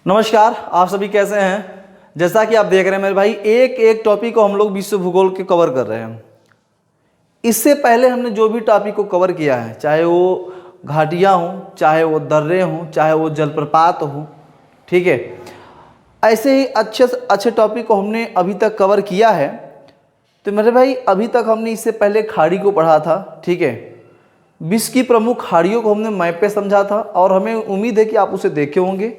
नमस्कार, आप सभी कैसे हैं। जैसा कि आप देख रहे हैं मेरे भाई, एक एक टॉपिक को हम लोग विश्व भूगोल के कवर कर रहे हैं। इससे पहले हमने जो भी टॉपिक को कवर किया है, चाहे वो घाटियाँ हों, चाहे वो दर्रे हों, चाहे वो जलप्रपात हों, ठीक है, ऐसे ही अच्छे से अच्छे टॉपिक को हमने अभी तक कवर किया है। तो मेरे भाई अभी तक हमने इससे पहले खाड़ी को पढ़ा था, ठीक है, विश्व की प्रमुख खाड़ियों को हमने मैप पे समझा था और हमें उम्मीद है कि आप उसे देखे होंगे।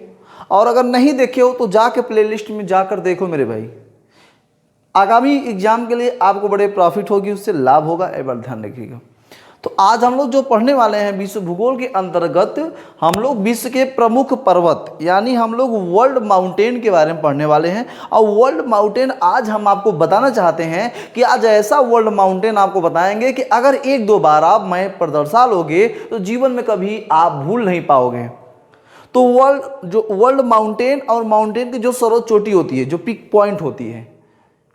और अगर नहीं देखे हो तो जाके प्लेलिस्ट में जाकर देखो मेरे भाई, आगामी एग्जाम के लिए आपको बड़े प्रॉफिट होगी, उससे लाभ होगा, एक बार ध्यान रखिएगा। तो आज हम लोग जो पढ़ने वाले हैं विश्व भूगोल के अंतर्गत, हम लोग विश्व के प्रमुख पर्वत यानी हम लोग वर्ल्ड माउंटेन के बारे में पढ़ने वाले हैं। और वर्ल्ड माउंटेन आज हम आपको बताना चाहते हैं कि आज ऐसा वर्ल्ड माउंटेन आपको बताएंगे कि अगर एक दो बार आप मैप पर दर्शा लोगे तो जीवन में कभी आप भूल नहीं पाओगे। तो वर्ल्ड माउंटेन और माउंटेन की जो सर्वोच्च चोटी होती है, जो पीक पॉइंट होती है,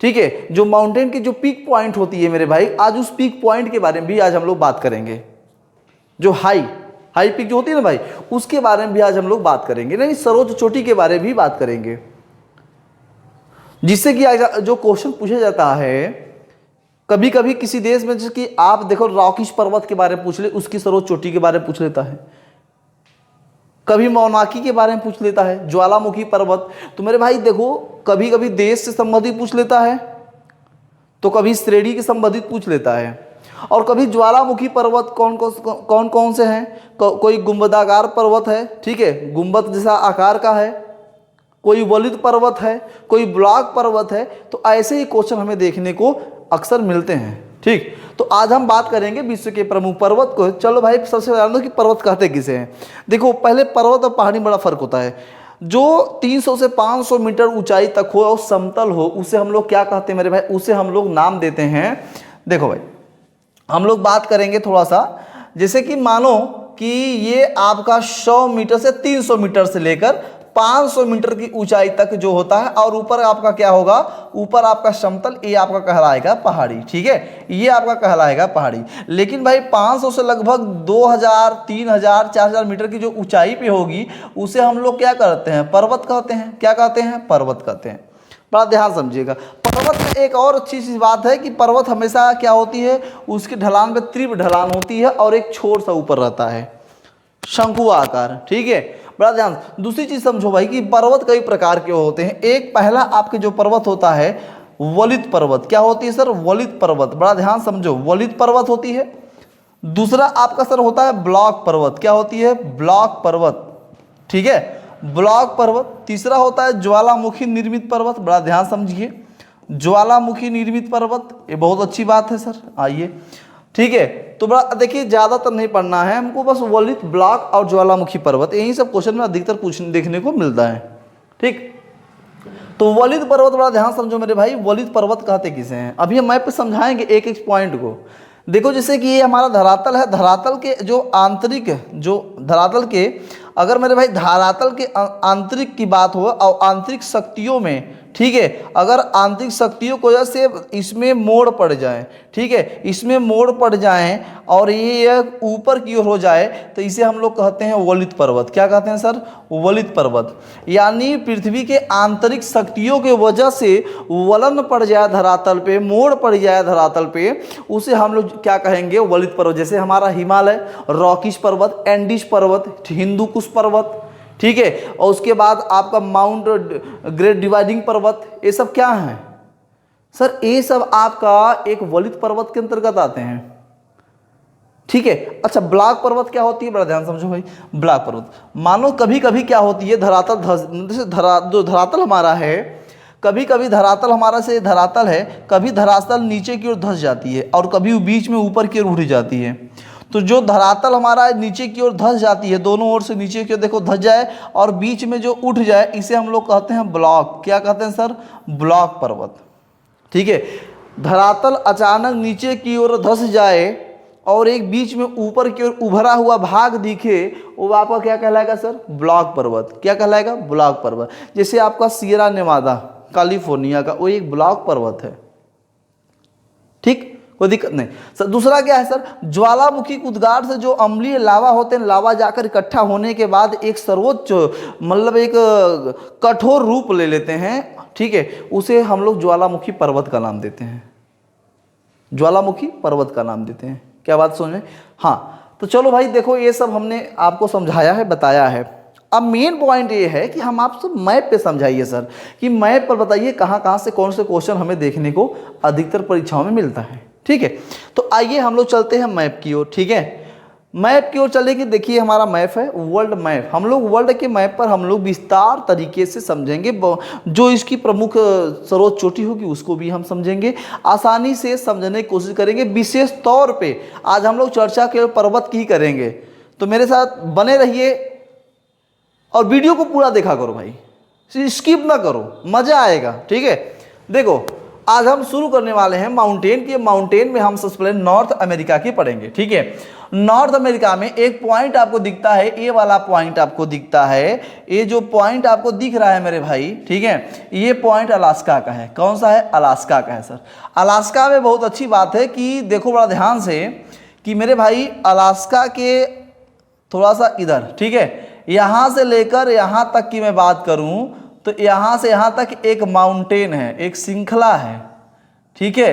ठीक है, जो माउंटेन की जो पीक पॉइंट होती है मेरे भाई, आज उस पीक पॉइंट के बारे में भी आज हम लोग बात करेंगे। जो हाई पीक जो होती है ना भाई, उसके बारे में भी आज हम लोग बात करेंगे, नहीं सर्वोच्च चोटी के बारे में भी बात करेंगे। जिससे कि जो क्वेश्चन पूछा जाता है कभी कभी किसी देश में, जैसे कि आप देखो रॉकीज पर्वत के बारे में पूछ ले, उसकी सर्वोच्च चोटी के बारे में पूछ लेता है। कभी मौनाकी के बारे में पूछ लेता है, ज्वालामुखी पर्वत। तो मेरे भाई देखो, कभी कभी देश से संबंधित पूछ लेता है, तो कभी श्रेणी के संबंधित पूछ लेता है। और कभी ज्वालामुखी पर्वत कौन कौन से हैं, कोई गुंबदाकार पर्वत है, ठीक है, गुंबद जैसा आकार का है, कोई वलित पर्वत है, कोई ब्लॉक पर्वत है। तो ऐसे ही क्वेश्चन हमें देखने को अक्सर मिलते हैं, ठीक। तो आज हम बात करेंगे विश्व के प्रमुख पर्वत को। चलो भाई, सबसे जान दो कि पर्वत कहते किसे हैं। देखो, पहले पर्वत और पहाड़ी में बड़ा फर्क होता है। जो 300 से 500 मीटर ऊंचाई तक हो और समतल हो, उसे हम लोग क्या कहते हैं मेरे भाई, उसे हम लोग नाम देते हैं। देखो भाई, हम लोग बात करेंगे थोड़ा सा, जैसे कि मानो कि ये आपका 100 मीटर से 300 मीटर से लेकर 500 मीटर की ऊंचाई तक जो होता है, और ऊपर आपका क्या होगा, ऊपर आपका समतल, ये आपका कहलाएगा पहाड़ी, ठीक है, ये आपका कहलाएगा पहाड़ी। लेकिन भाई 500 से लगभग 2000, 3000, 4000 मीटर की जो ऊंचाई पे होगी, उसे हम लोग क्या करते हैं, पर्वत कहते हैं। क्या कहते हैं, पर्वत कहते हैं। बड़ा ध्यान समझिएगा। पर्वत में एक और अच्छी सी बात है कि पर्वत हमेशा क्या होती है, उसकी ढलान में तीव्र ढलान होती है और एक छोर सा ऊपर रहता है, शंकु आकार, ठीक है। बड़ा ध्यान। दूसरी चीज समझो भाई कि पर्वत कई प्रकार के होते हैं। एक पहला आपके जो पर्वत होता है वलित पर्वत। क्या होती है सर, वलित पर्वत। बड़ा ध्यान समझो, वलित पर्वत होती है। दूसरा आपका सर होता है ब्लॉक पर्वत। क्या होती है, ब्लॉक पर्वत, ठीक है, ब्लॉक पर्वत। तीसरा होता है ज्वालामुखी निर्मित पर्वत। बड़ा ध्यान समझिए, ज्वालामुखी निर्मित पर्वत, ये बहुत अच्छी बात है सर, आइए, ठीक है। तो बड़ा देखिए, ज्यादातर नहीं पढ़ना है हमको, बस वलित, ब्लॉक और ज्वालामुखी पर्वत, यही सब क्वेश्चन में अधिकतर पूछने देखने को मिलता है, ठीक। तो वलित पर्वत, बड़ा ध्यान समझो मेरे भाई, वलित पर्वत कहते किसे हैं, अभी हम मैप पे समझाएंगे एक एक पॉइंट को। देखो, जैसे कि ये हमारा धरातल है, धरातल के जो आंतरिक, जो धरातल के, अगर मेरे भाई धरातल के आंतरिक की बात हो और आंतरिक शक्तियों में, ठीक है, अगर आंतरिक शक्तियों की वजह से इसमें मोड़ पड़ जाए, ठीक है, इसमें मोड़ पड़ जाए और ये ऊपर की ओर हो जाए, तो इसे हम लोग कहते हैं वलित पर्वत। क्या कहते हैं सर, वलित पर्वत। यानी पृथ्वी के आंतरिक शक्तियों के वजह से वलन पड़ जाए धरातल पे, मोड़ पड़ जाए धरातल पे, उसे हम लोग क्या कहेंगे, वलित पर्वत। जैसे हमारा हिमालय, रॉकीज पर्वत, एंडीज पर्वत, हिंदू कुश पर्वत, ठीक है, और उसके बाद आपका माउंट ग्रेट डिवाइडिंग पर्वत, ये सब क्या है सर, ये सब आपका एक वलित पर्वत के अंतर्गत आते हैं, ठीक है। अच्छा, ब्लॉक पर्वत क्या होती है, बड़ा ध्यान समझो भाई। ब्लॉक पर्वत, मानो कभी कभी क्या होती है, जो धरातल हमारा है, कभी कभी धरातल हमारा से धरातल है, कभी धरातल नीचे की ओर धंस जाती है और कभी बीच में ऊपर की ओर उठ जाती है। तो जो धरातल हमारा नीचे की ओर धंस जाती है, दोनों ओर से नीचे की ओर देखो धंस जाए और बीच में जो उठ जाए, इसे हम लोग कहते हैं ब्लॉक। क्या कहते हैं सर, ब्लॉक पर्वत, ठीक है। धरातल अचानक नीचे की ओर धंस जाए और एक बीच में ऊपर की ओर उभरा हुआ भाग दिखे, वो आपका क्या कहलाएगा सर, ब्लॉक पर्वत। क्या कहलाएगा, ब्लॉक पर्वत। जैसे आपका सियरा नेवादा कैलिफोर्निया का, वो एक ब्लॉक पर्वत है, ठीक। कोई दिक्कत नहीं सर। दूसरा क्या है सर, ज्वालामुखी उद्गार से जो अम्लीय लावा होते हैं, लावा जाकर इकट्ठा होने के बाद एक सर्वोच्च मतलब एक कठोर रूप ले लेते हैं, ठीक है, उसे हम लोग ज्वालामुखी पर्वत का नाम देते हैं, ज्वालामुखी पर्वत का नाम देते हैं। क्या बात समझ में? हाँ, तो चलो भाई देखो ये सब हमने आपको समझाया है, बताया है। अब मेन पॉइंट ये है कि हम आपसे मैप पे समझाइए सर, कि मैप पर बताइए कहाँ कहाँ से कौन से क्वेश्चन हमें देखने को अधिकतर परीक्षाओं में मिलता है, ठीक है। तो आइए हम लोग चलते हैं मैप की ओर, ठीक है। मैप की ओर चले कि देखिए हमारा मैप है वर्ल्ड मैप। हम लोग वर्ल्ड के मैप पर हम लोग विस्तार तरीके से समझेंगे, जो इसकी प्रमुख सर्वोच्च चोटी होगी उसको भी हम समझेंगे, आसानी से समझने की कोशिश करेंगे। विशेष तौर पे आज हम लोग चर्चा केवल पर्वत की ही करेंगे, तो मेरे साथ बने रहिए और वीडियो को पूरा देखा करो भाई, स्किप ना करो, मजा आएगा, ठीक है। देखो आज हम शुरू करने वाले हैं माउंटेन की। माउंटेन में हम सबसे पहले नॉर्थ अमेरिका की पढ़ेंगे, ठीक है। नॉर्थ अमेरिका में एक पॉइंट आपको दिखता है, ये वाला पॉइंट आपको दिखता है, ये जो पॉइंट आपको दिख रहा है मेरे भाई, ठीक है, ये पॉइंट अलास्का का है। कौन सा है? अलास्का का है सर। अलास्का में बहुत अच्छी बात है कि देखो बड़ा ध्यान से कि मेरे भाई अलास्का के थोड़ा सा इधर, ठीक है, यहाँ से लेकर यहाँ तक की मैं बात करूँ तो यहाँ से यहाँ तक एक माउंटेन है, एक श्रृंखला है, ठीक है,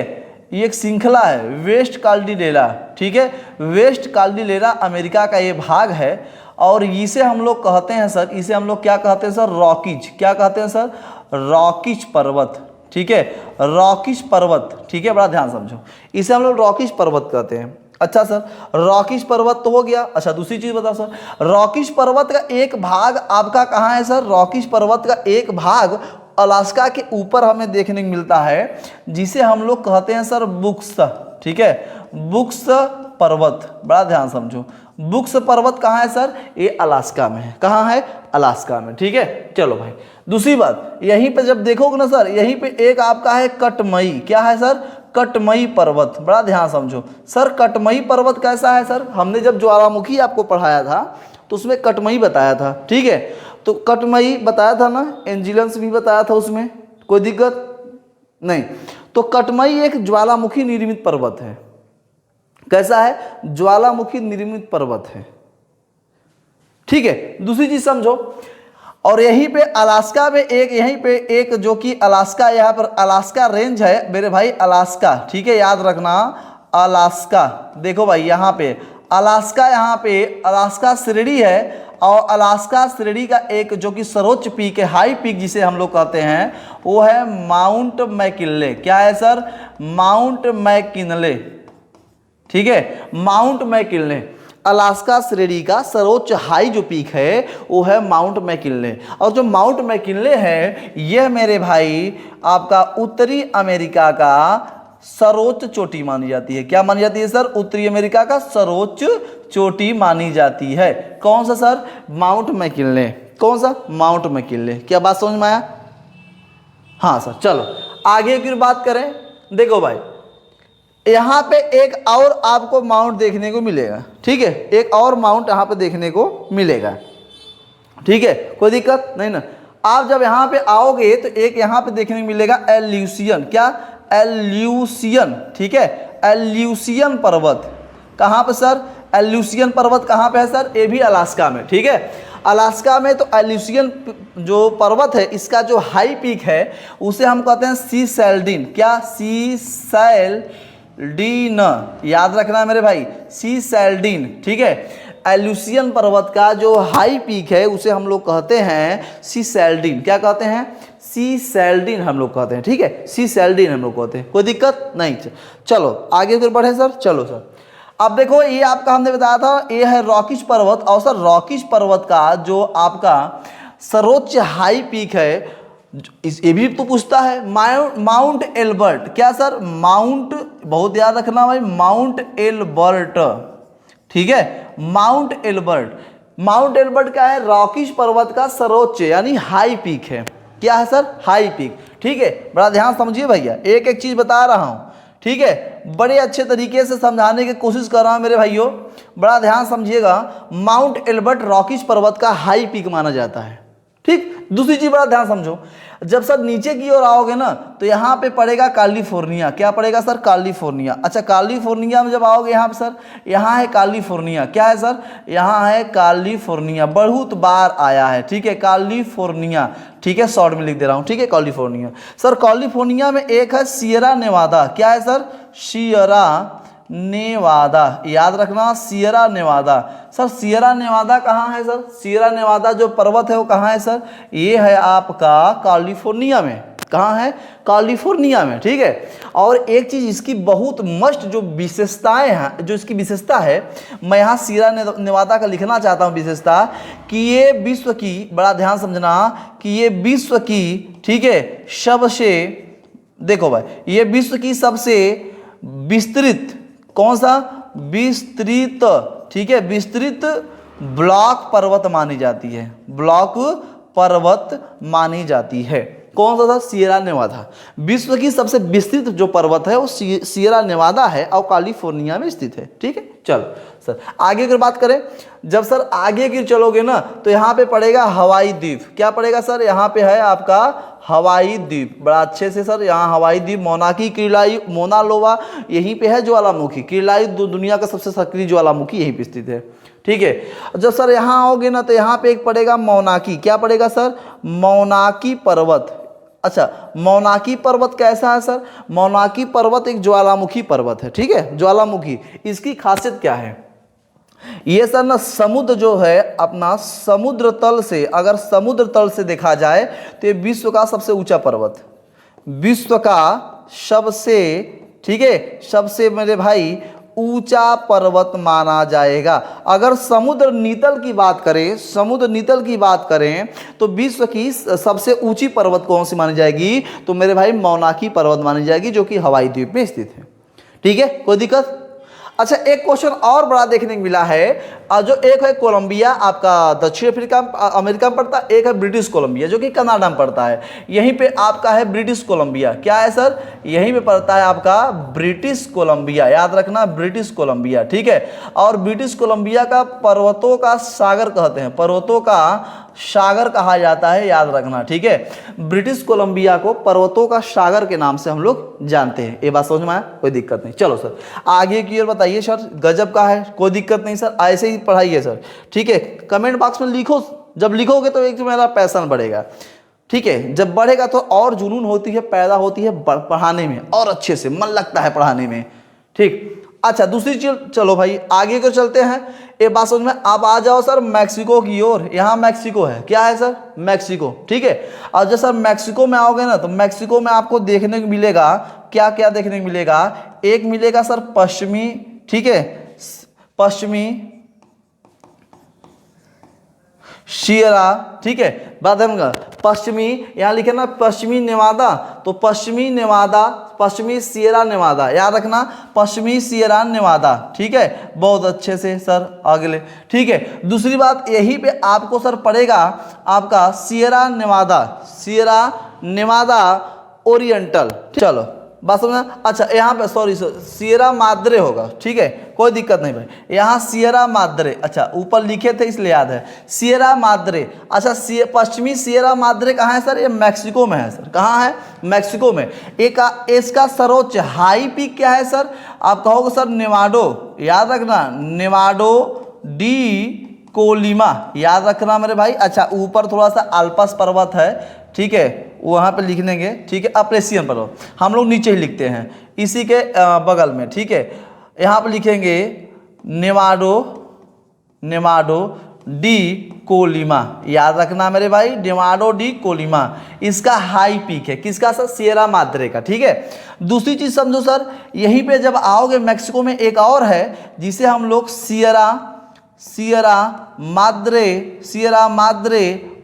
ये एक श्रृंखला है, वेस्ट कार्डिलेरा, ठीक है। वेस्ट कार्डिलेरा अमेरिका का ये भाग है और इसे हम लोग कहते हैं सर, इसे हम लोग क्या कहते हैं सर? रॉकीज। क्या कहते हैं सर? रॉकीज पर्वत, ठीक है, रॉकीज पर्वत, ठीक है, बड़ा ध्यान समझो, इसे हम लोग रॉकीज पर्वत कहते हैं। अच्छा सर, रॉकीज पर्वत तो हो गया। अच्छा दूसरी चीज बताओ सर, रॉकीज पर्वत का एक भाग आपका कहाँ है सर? रॉकीज पर्वत का एक भाग अलास्का के ऊपर हमें देखने को मिलता है, जिसे हम लोग कहते हैं सर बुक्स, ठीक है, बुक्स पर्वत। बड़ा ध्यान समझो, बुक्स पर्वत कहाँ है सर? ये अलास्का में है। कहाँ है? अलास्का में, ठीक है। चलो भाई दूसरी बात, यहीं पे जब देखोगे ना सर, यहीं पे एक आपका है कटमई। क्या है सर? कटमई पर्वत। बड़ा ध्यान समझो सर, कटमई पर्वत कैसा है सर? हमने जब ज्वालामुखी आपको पढ़ाया था तो उसमें कटमई बताया था, ठीक है, तो कटमई बताया था ना, एंजिलन्स भी बताया था उसमें, कोई दिक्कत नहीं। तो कटमई एक ज्वालामुखी निर्मित पर्वत है। कैसा है? ज्वालामुखी निर्मित पर्वत है, ठीक है। दूसरी चीज समझो, और यहीं पे अलास्का में एक, यहीं पे एक जो कि अलास्का, यहाँ पर अलास्का रेंज है मेरे भाई, अलास्का, ठीक है, याद रखना अलास्का। देखो भाई यहाँ पे अलास्का, यहाँ पे अलास्का श्रेणी है, और अलास्का श्रेणी का एक जो कि सर्वोच्च पीक है, हाई पीक जिसे हम लोग कहते हैं, वो है माउंट मैकिनले। क्या है सर? माउंट मैकिनले, ठीक है, माउंट मैकिनले। अलास्का श्रेणी का सर्वोच्च हाई जो पीक है वो है माउंट मैकिनले। और जो माउंट मैकिनले है यह मेरे भाई आपका उत्तरी अमेरिका का सर्वोच्च चोटी मानी जाती है। क्या मानी जाती है सर? उत्तरी अमेरिका का सर्वोच्च चोटी मानी जाती है। कौन सा सर? Mount McKinley. कौन सा? Mount McKinley. क्या बात समझ में आया? हाँ सर। चलो आगे की बात करें। देखो भाई यहाँ पे एक और आपको माउंट देखने को मिलेगा, ठीक है, एक और माउंट यहाँ पे देखने को मिलेगा, ठीक है, कोई दिक्कत नहीं ना। आप जब यहाँ पे आओगे तो एक यहाँ पे देखने को मिलेगा एल्यूसियन। क्या? एल्यूसियन, ठीक है, एल्यूसियन पर्वत। कहाँ पे सर? एल्यूसियन पर्वत कहाँ पे है सर? ये भी अलास्का में, ठीक है, अलास्का में। तो एल्यूसियन जो पर्वत है इसका जो हाई पीक है उसे हम कहते हैं सी सैल्डिन। क्या? सी सैल्डिन, याद रखना मेरे भाई, सी सैल्डिन, ठीक है। एल्यूसियन पर्वत का जो हाई पीक है उसे हम लोग कहते हैं सी सैल्डिन। क्या कहते हैं? सी सैल्डिन हम लोग कहते हैं, ठीक है, सी सैल्डिन हम लोग कहते हैं। कोई दिक्कत नहीं। चलो आगे फिर बढ़े सर। चलो सर, अब देखो ये आपका हमने बताया था ये है रॉकीज पर्वत, और सर रॉकीज पर्वत का जो आपका सर्वोच्च हाई पीक है ये भी तो पूछता है, माउंट एल्बर्ट। क्या सर? माउंट, बहुत याद रखना भाई, माउंट एल्बर्ट, ठीक है, माउंट एल्बर्ट। माउंट एल्बर्ट क्या है? रॉकीज पर्वत का सर्वोच्च यानी हाई पीक है। क्या है सर? हाई पीक, ठीक है। बड़ा ध्यान समझिए भैया, एक एक चीज बता रहा हूं, ठीक है, बड़े अच्छे तरीके से समझाने की कोशिश कर रहा हूं मेरे भाइयों, बड़ा ध्यान समझिएगा। माउंट एल्बर्ट रॉकीज पर्वत का हाई पीक माना जाता है, ठीक। दूसरी चीज बड़ा ध्यान समझो, जब सर नीचे की ओर आओगे ना तो यहाँ पे पड़ेगा कैलिफोर्निया। क्या पड़ेगा सर? कैलिफोर्निया। अच्छा, कैलिफोर्निया में जब आओगे यहाँ पे सर, यहाँ है कैलिफोर्निया। क्या है सर? यहाँ है कैलिफोर्निया, बहुत बार आया है, ठीक है, कैलिफोर्निया, ठीक है, शॉर्ट में लिख दे रहा हूँ, ठीक है, कैलिफोर्निया। सर कैलिफोर्निया में एक है सियरा नेवादा। क्या है सर? सियरा नेवादा, याद रखना, Sierra Nevada. Sir Sierra Nevada कहाँ है सर? सियरा नेवादा जो पर्वत है वो कहाँ है सर? ये है आपका कैलिफोर्निया में। कहाँ है? कैलिफोर्निया में, ठीक है। और एक चीज इसकी बहुत मस्ट जो विशेषताएं हैं, जो इसकी विशेषता है, मैं यहाँ सियरा नेवादा का लिखना चाहता हूँ विशेषता, कि ये विश्व की, बड़ा ध्यान समझना, कि ये विश्व की, ठीक है, सबसे, देखो भाई, ये विश्व की सबसे विस्तृत, कौन सा? विस्तृत, ठीक है, विस्तृत ब्लॉक पर्वत मानी जाती है। ब्लॉक पर्वत मानी जाती है। कौन सा था? सियरा नेवादा। विश्व की सबसे विस्तृत जो पर्वत है वो सियरा नेवादा है और कैलिफोर्निया में स्थित है, ठीक है। चलो सर आगे की बात करें, जब सर आगे की चलोगे ना तो यहाँ पे पड़ेगा हवाई द्वीप। क्या पड़ेगा सर? यहाँ पे है आपका हवाई द्वीप, बड़ा अच्छे से सर, यहाँ हवाई द्वीप, मोनाकी, किरलाई, मोना लोवा, यहीं पे है ज्वालामुखी। किरलाई दुनिया का सबसे सक्रिय ज्वालामुखी यहीं पे स्थित है, ठीक है। जब सर यहाँ आओगे ना तो यहाँ पे एक पड़ेगा मौनाकी। क्या पड़ेगा सर? मौनाकी पर्वत। अच्छा, मौनाकी पर्वत कैसा है सर? मौनाकी पर्वत एक ज्वालामुखी पर्वत है, ठीक है, ज्वालामुखी। इसकी खासियत क्या है? ये सर ना समुद्र जो है अपना, समुद्र तल से, अगर समुद्र तल से देखा जाए तो ये विश्व का सबसे ऊंचा पर्वत, विश्व का सबसे, ठीक है, सबसे मेरे भाई ऊंचा पर्वत माना जाएगा। अगर समुद्र नीतल की बात करें, समुद्र नीतल की बात करें तो विश्व की सबसे ऊंची पर्वत कौन सी मानी जाएगी? तो मेरे भाई मौनाकी पर्वत मानी जाएगी, जो कि हवाई द्वीप में स्थित है, ठीक है, कोई दिक्कत? अच्छा, एक क्वेश्चन और बड़ा देखने को मिला है, जो एक है कोलंबिया, आपका दक्षिण अफ्रीका अमेरिका में पड़ता है, एक है ब्रिटिश कोलंबिया जो कि कनाडा में पड़ता है। यहीं पे आपका है ब्रिटिश कोलंबिया। क्या है सर? यहीं पे पड़ता है आपका ब्रिटिश कोलंबिया, याद रखना, ब्रिटिश कोलंबिया, ठीक है। और ब्रिटिश कोलंबिया का पर्वतों का सागर कहते हैं, पर्वतों का सागर कहा जाता है, याद रखना, ठीक है। ब्रिटिश कोलंबिया को पर्वतों का सागर के नाम से हम लोग जानते हैं। ये बात समझ में आया? कोई दिक्कत नहीं। चलो सर आगे की ओर बताइए सर, गजब का है, कोई दिक्कत नहीं सर, ऐसे ही पढ़ाइए सर, ठीक है। कमेंट बॉक्स में लिखो, जब लिखोगे तो एक मेरा पैशन बढ़ेगा, ठीक है, जब बढ़ेगा तो और जुनून होती है, पैदा होती है पढ़ाने में, और अच्छे से मन लगता है पढ़ाने में, ठीक। अच्छा, दूसरी चीज, चलो भाई आगे को चलते हैं। एक बात समझ में, आप आ जाओ सर मैक्सिको की ओर। यहाँ मैक्सिको है। क्या है सर? मैक्सिको, ठीक है। और जब सर मैक्सिको में आओगे ना तो मैक्सिको में आपको देखने को मिलेगा, क्या क्या देखने को मिलेगा? एक मिलेगा सर पश्चिमी, ठीक है, पश्चिमी सियरा, ठीक है, बात है, पश्चिमी, यहाँ लिखे ना पश्चिमी नेवादा, तो पश्चिमी नेवादा, पश्चिमी सियरा नेवादा, याद रखना, पश्चिमी सियरा नेवादा, ठीक है, बहुत अच्छे से सर अगले, ठीक है। दूसरी बात, यहीं पे आपको सर पड़ेगा आपका Sierra Nevada, Sierra Nevada Oriental. चलो बात समझना। अच्छा, यहाँ पे सॉरी सियरा माद्रे होगा, ठीक है, कोई दिक्कत नहीं भाई, यहाँ सियरा माद्रे, अच्छा ऊपर लिखे थे इसलिए याद है, सियरा माद्रे। अच्छा, पश्चिमी सियरा माद्रे कहाँ है सर? ये मैक्सिको में है सर। कहाँ है? मैक्सिको में। एक इसका सर्वोच्च हाई पीक क्या है सर? आप कहोगे सर नेवाडो, याद रखना, नेवाडो डी कोलिमा, याद रखना मेरे भाई। अच्छा, ऊपर थोड़ा सा अल्पस पर्वत है, ठीक है, वहाँ पे लिख देंगे, ठीक है, अप्रेसियन पर्वत, हम लोग नीचे ही लिखते हैं इसी के बगल में, ठीक है। यहाँ पे लिखेंगे नेवाडो, नेवाडो डी कोलिमा, याद रखना मेरे भाई, नेवाडो डी कोलिमा, इसका हाई पीक है। किसका सर? सियरा माद्रे का, ठीक है। दूसरी चीज समझो सर, यहीं पे जब आओगे मैक्सिको में एक और है जिसे हम लोग सियरा माद्रे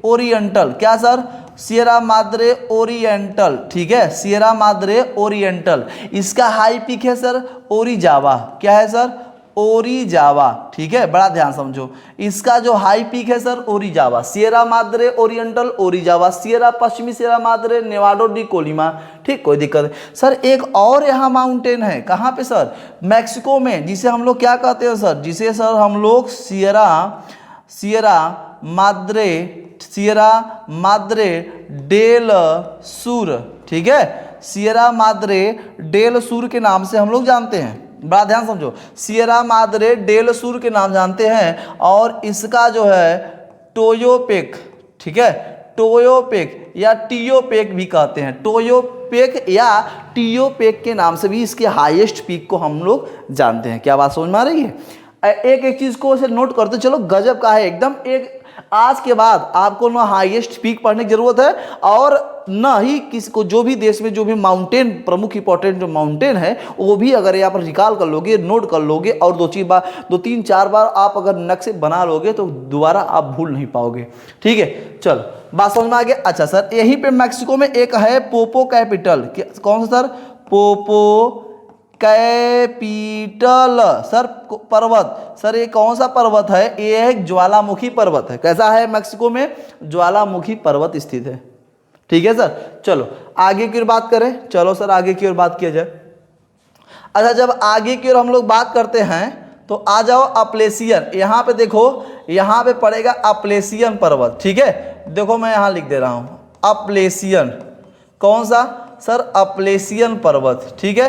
ओरिएंटल, क्या सर? सियरा माद्रे ओरिएंटल, ठीक है, सियरा माद्रे ओरिएंटल। इसका हाई पीक है सर ओरिजावा। क्या है सर? ओरिजावा, ठीक है, बड़ा ध्यान समझो, इसका जो हाई पीक है सर Orizaba, Sierra Madre Oriental Orizaba, Sierra पश्चिमी Sierra Madre Nevado de Colima, ठीक, कोई दिक्कत नहीं सर। एक और यहाँ माउंटेन है, कहाँ पे सर? मैक्सिको में, जिसे हम लोग क्या कहते हैं सर? जिसे सर हम लोग Sierra Madre Sierra Madre del Sur, ठीक है, सियरा माद्रे डेल सूर के नाम से हम लोग जानते हैं। बड़ा ध्यान समझो, सियरा माद्रे डेल सूर के नाम जानते हैं, और इसका जो है टोयोपेक, ठीक है, टोयोपेक या टीओपेक भी कहते हैं, टोयोपेक या टीओपेक के नाम से भी इसके हाईएस्ट पीक को हम लोग जानते हैं। क्या बात समझ में आ रही है? एक एक चीज को से नोट करते चलो, गजब का है एकदम। एक आज के बाद आपको ना हाईएस्ट पीक पढ़ने की जरूरत है, और ना ही किसी को, जो भी देश में जो भी माउंटेन प्रमुख इंपॉर्टेंट जो माउंटेन है वो भी अगर यहाँ पर रिकॉल कर लोगे, नोट कर लोगे, और दो तीन चार बार आप अगर नक्शे बना लोगे तो दोबारा आप भूल नहीं पाओगे। ठीक है, चलो बात समझ में आ गया। अच्छा सर, यहीं पे मैक्सिको में एक है पोपो कैपिटल, कौन सा सर? पोपो कैपिटल सर पर्वत। सर ये कौन सा पर्वत है? ये एक ज्वालामुखी पर्वत है। कैसा है? मैक्सिको में ज्वालामुखी पर्वत स्थित है। ठीक है सर, चलो आगे की ओर बात करें। चलो सर आगे की ओर बात किया जाए। अच्छा, जब आगे की ओर हम लोग बात करते हैं तो आ जाओ अप्लेसियन। यहाँ पे देखो, यहाँ पे पड़ेगा अप्लेसियन पर्वत। ठीक है, देखो मैं यहाँ लिख दे रहा हूँ अप्लेसियन। कौन सा सर? अप्लेसियन पर्वत। ठीक है,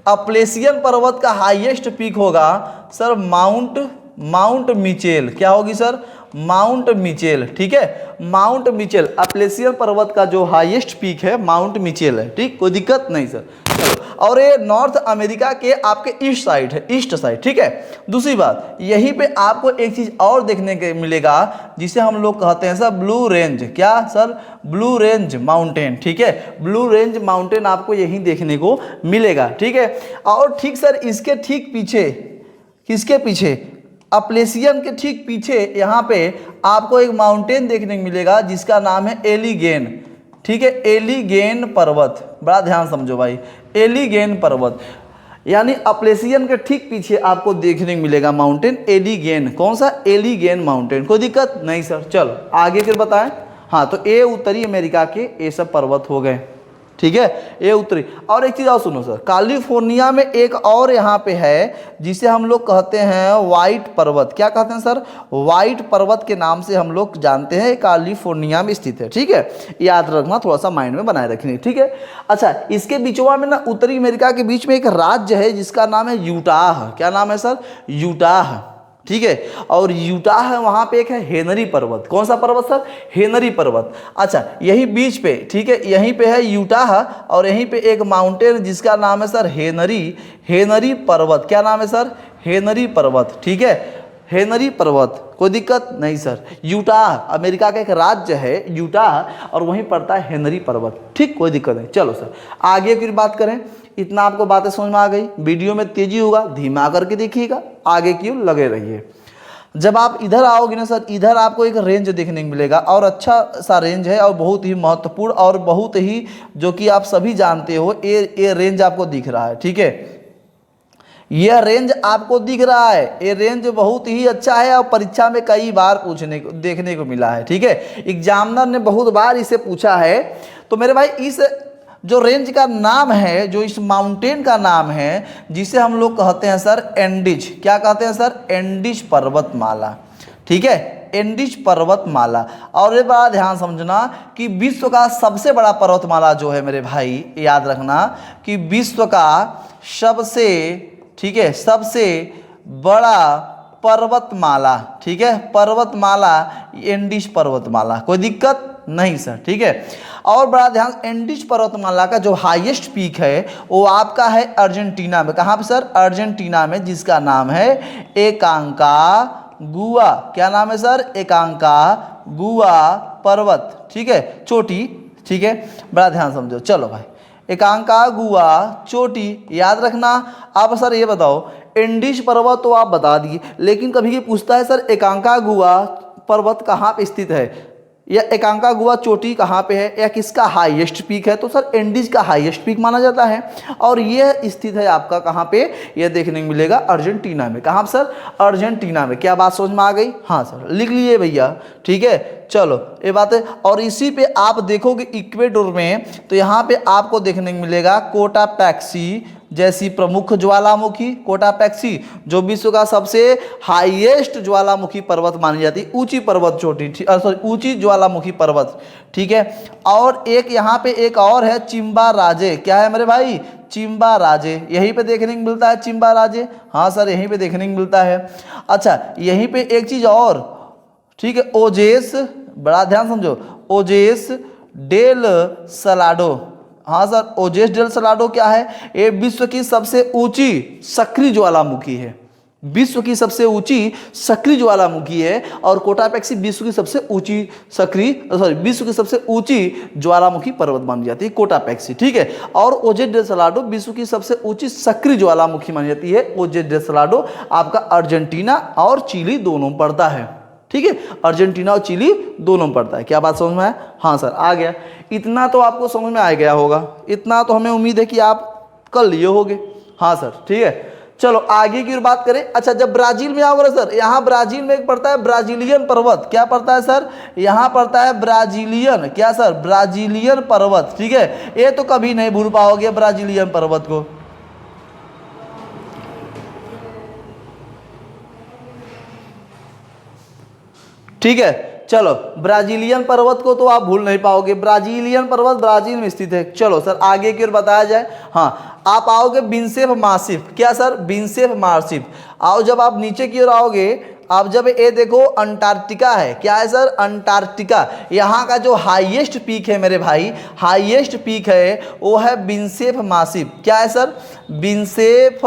अप्लेसियन पर्वत का हाईएस्ट पीक होगा सर माउंट मिचेल। क्या होगी सर? Mount Mitchell. ठीक है, माउंट मिचेल अप्लेसियन पर्वत का जो हाईएस्ट पीक है माउंट मिचेल है। ठीक, कोई दिक्कत नहीं सर। चलो, और ये नॉर्थ अमेरिका के आपके ईस्ट साइड है, ईस्ट साइड। ठीक है, दूसरी बात, यहीं पे आपको एक चीज और देखने के मिलेगा जिसे हम लोग कहते हैं सर ब्लू रेंज। क्या सर? Blue range mountain. ठीक है, ब्लू रेंज माउंटेन आपको यहीं देखने को मिलेगा। ठीक है, और ठीक सर इसके ठीक पीछे, किसके पीछे? अप्लेसियन के ठीक पीछे यहाँ पे आपको एक माउंटेन देखने को मिलेगा जिसका नाम है एलिगेन। ठीक है, एलिगेन पर्वत। बड़ा ध्यान समझो भाई, एलिगेन पर्वत, यानी अप्लेसियन के ठीक पीछे आपको देखने को मिलेगा माउंटेन एलिगेन। कौन सा? एलिगेन माउंटेन। कोई दिक्कत नहीं सर। चलो आगे फिर बताएं। हाँ, तो ये उत्तरी अमेरिका के ये सब पर्वत हो गए। ठीक है, ये उत्तरी। और एक चीज़ और सुनो सर, कैलिफोर्निया में एक और यहाँ पे है जिसे हम लोग कहते हैं व्हाइट पर्वत। क्या कहते हैं सर? व्हाइट पर्वत के नाम से हम लोग जानते हैं, कैलिफोर्निया में स्थित है। ठीक है, याद रखना, थोड़ा सा माइंड में बनाए रखनी। ठीक है, अच्छा इसके बीचवा में ना उत्तरी अमेरिका के बीच में एक राज्य है जिसका नाम है यूटाह। क्या नाम है सर? यूटाह। ठीक है, और यूटाह है, वहाँ पे एक है हेनरी पर्वत। कौन सा पर्वत सर? हेनरी पर्वत। अच्छा, यही बीच पे, ठीक है, यहीं पे है यूटाह, और यहीं पे एक माउंटेन जिसका नाम है सर हेनरी पर्वत। क्या नाम है सर? हेनरी पर्वत। ठीक है, हेनरी पर्वत। कोई दिक्कत नहीं सर। यूटाह अमेरिका का एक राज्य है यूटाह, और वहीं पड़ता है हेनरी पर्वत। ठीक, कोई दिक्कत नहीं। चलो सर आगे फिर बात करें। इतना आपको बातें समझ में आ गई। वीडियो में तेजी होगा, धीमा करके देखिएगा, आगे की ओर लगे रहिए। जब आप इधर आओगे ना सर, इधर आपको एक रेंज देखने को मिलेगा, और अच्छा सा रेंज है, और बहुत ही महत्वपूर्ण, और बहुत ही जो कि आप सभी जानते हो, ये रेंज आपको दिख रहा है। ठीक है, यह रेंज आपको दिख रहा है, ये रेंज बहुत ही अच्छा है, और परीक्षा में कई बार देखने को मिला है। ठीक है, एग्जामिनर ने बहुत बार इसे पूछा है। तो मेरे भाई इस जो रेंज का नाम है, जो इस माउंटेन का नाम है, जिसे हम लोग कहते हैं सर एंडीज। क्या कहते हैं सर? एंडीज पर्वतमाला। ठीक है, एंडीज पर्वतमाला। और ये बड़ा ध्यान समझना कि विश्व का सबसे बड़ा पर्वतमाला जो है मेरे भाई, याद रखना कि विश्व का सबसे, ठीक है, सबसे बड़ा पर्वतमाला, ठीक है, पर्वतमाला एंडीज पर्वतमाला। कोई दिक्कत नहीं सर। ठीक है, और बड़ा ध्यान, एंडीज पर्वतमाला का जो हाईएस्ट पीक है वो आपका है अर्जेंटीना में। कहाँ पे सर? अर्जेंटीना में, जिसका नाम है एकांकागुआ। क्या नाम है सर? एकांकागुआ पर्वत। ठीक है, चोटी। ठीक है, बड़ा ध्यान समझो। चलो भाई, एकांकागुआ चोटी याद रखना। आप सर ये बताओ, एंडीज पर्वत तो आप बता दिए, लेकिन कभी ये पूछता है सर एकांकागुआ पर्वत कहाँ पे स्थित है, या एकांकागुआ चोटी कहाँ पे है, या किसका हाईएस्ट पीक है? तो सर एंडीज का हाईएस्ट पीक माना जाता है, और यह स्थित है आपका कहाँ पे? यह देखने को मिलेगा अर्जेंटीना में। कहाँ सर? अर्जेंटीना में। क्या बात समझ में आ गई? हाँ सर, लिख लिए भैया। ठीक है, चलो ये बात है। और इसी पे आप देखोगे इक्वेडोर में, तो यहाँ पे आपको देखने को मिलेगा कोटापैक्सी जैसी प्रमुख ज्वालामुखी कोटापेक्सी, जो विश्व का सबसे हाईएस्ट ज्वालामुखी पर्वत मानी जाती है, ऊंची पर्वत चोटी, सॉरी ऊंची ज्वालामुखी पर्वत, ठीक है। और एक यहाँ पे एक और है चिंबा राजे, क्या है मेरे भाई, चिंबा राजे, यहीं पे देखने को मिलता है चिंबा राजे, हाँ सर यहीं पे देखने को मिलता है। अच्छा यहीं पे एक चीज और, ठीक है, ओजेस, बड़ा ध्यान समझो, ओजेस डेल सलाडो, हाँ सर ओजेस डेल सलाडो क्या है, ये विश्व की सबसे ऊंची सक्रिय ज्वालामुखी है, विश्व की सबसे ऊंची सक्रिय ज्वालामुखी है। और कोटापेक्सी विश्व की सबसे ऊंची सक्रिय, सॉरी विश्व की सबसे ऊंची ज्वालामुखी पर्वत मानी जाती है कोटापेक्सी, ठीक है। और ओजेस डेल सलाडो विश्व की सबसे ऊंची सक्रिय ज्वालामुखी मानी जाती है। ओजेस डेल सलाडो आपका अर्जेंटीना और चिली दोनों पड़ता है, ठीक है, अर्जेंटीना और चिली दोनों में पड़ता है। क्या बात समझ में आया, हाँ सर आ गया, इतना तो आपको समझ में आ गया होगा, इतना तो हमें उम्मीद है कि आप कर लिए होगे, हाँ सर ठीक है। चलो आगे की बात करें। अच्छा जब ब्राजील में आओगे सर, यहाँ ब्राजील में एक पड़ता है ब्राजीलियन पर्वत, क्या पड़ता है सर, यहाँ पड़ता है ब्राजीलियन, क्या सर, ब्राजीलियन पर्वत, ठीक है, ये तो कभी नहीं भूल पाओगे ब्राजीलियन पर्वत को। ठीक है चलो, ब्राजीलियन पर्वत को तो आप भूल नहीं पाओगे, ब्राजीलियन पर्वत ब्राजील में स्थित है। चलो सर आगे की ओर बताया जाए, हाँ आप आओगे बिनसेफ मासिफ, क्या सर, बिनसेफ मासिफ, आओ जब आप नीचे की ओर आओगे, आप जब ये देखो अंटार्कटिका है, क्या है सर, अंटार्कटिका, यहाँ का जो हाईएस्ट पीक है मेरे भाई, हाईएस्ट पीक है वो है बिनसेफ मासिफ, क्या है सर, बिनसेफ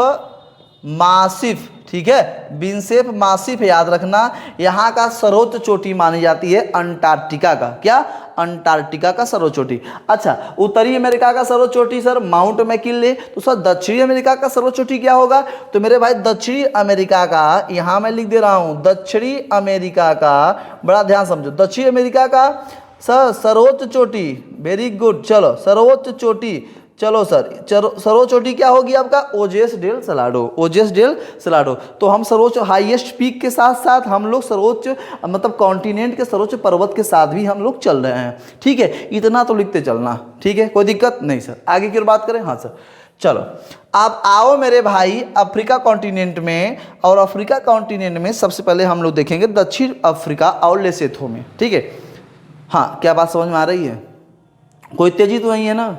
मासिफ, ठीक है, बिनसेफ मासिफ याद रखना, यहाँ का सर्वोच्च चोटी मानी जाती है अंटार्कटिका का, क्या, अंटार्कटिका का सर्वोच्च चोटी। अच्छा उत्तरी अमेरिका का सर्वोच्च चोटी सर माउंट मैकिनले, तो सर दक्षिणी अमेरिका का सर्वोच्च चोटी क्या होगा, तो मेरे भाई दक्षिणी अमेरिका का, यहाँ मैं लिख दे रहा हूँ दक्षिणी अमेरिका का, बड़ा ध्यान समझो, दक्षिणी अमेरिका का सर सर्वोच्च चोटी, वेरी गुड, चलो सर्वोच्च चोटी, चलो सर सर्वोच्च चोटी क्या होगी आपका, ओजेस डेल सलाडो, ओजेस डेल सलाडो। तो हम सर्वोच्च हाईएस्ट पीक के साथ साथ हम लोग सर्वोच्च मतलब कॉन्टिनेंट के सर्वोच्च पर्वत के साथ भी हम लोग चल रहे हैं, ठीक है, इतना तो लिखते चलना, ठीक है, कोई दिक्कत नहीं सर। आगे की बात करें, हाँ सर चलो आप आओ मेरे भाई अफ्रीका कॉन्टिनेंट में, और अफ्रीका कॉन्टिनेंट में सबसे पहले हम लोग देखेंगे दक्षिण अफ्रीका और लेसोथो में, ठीक है। हाँ क्या बात समझ में आ रही है, कोई तेजी तो नहीं है ना,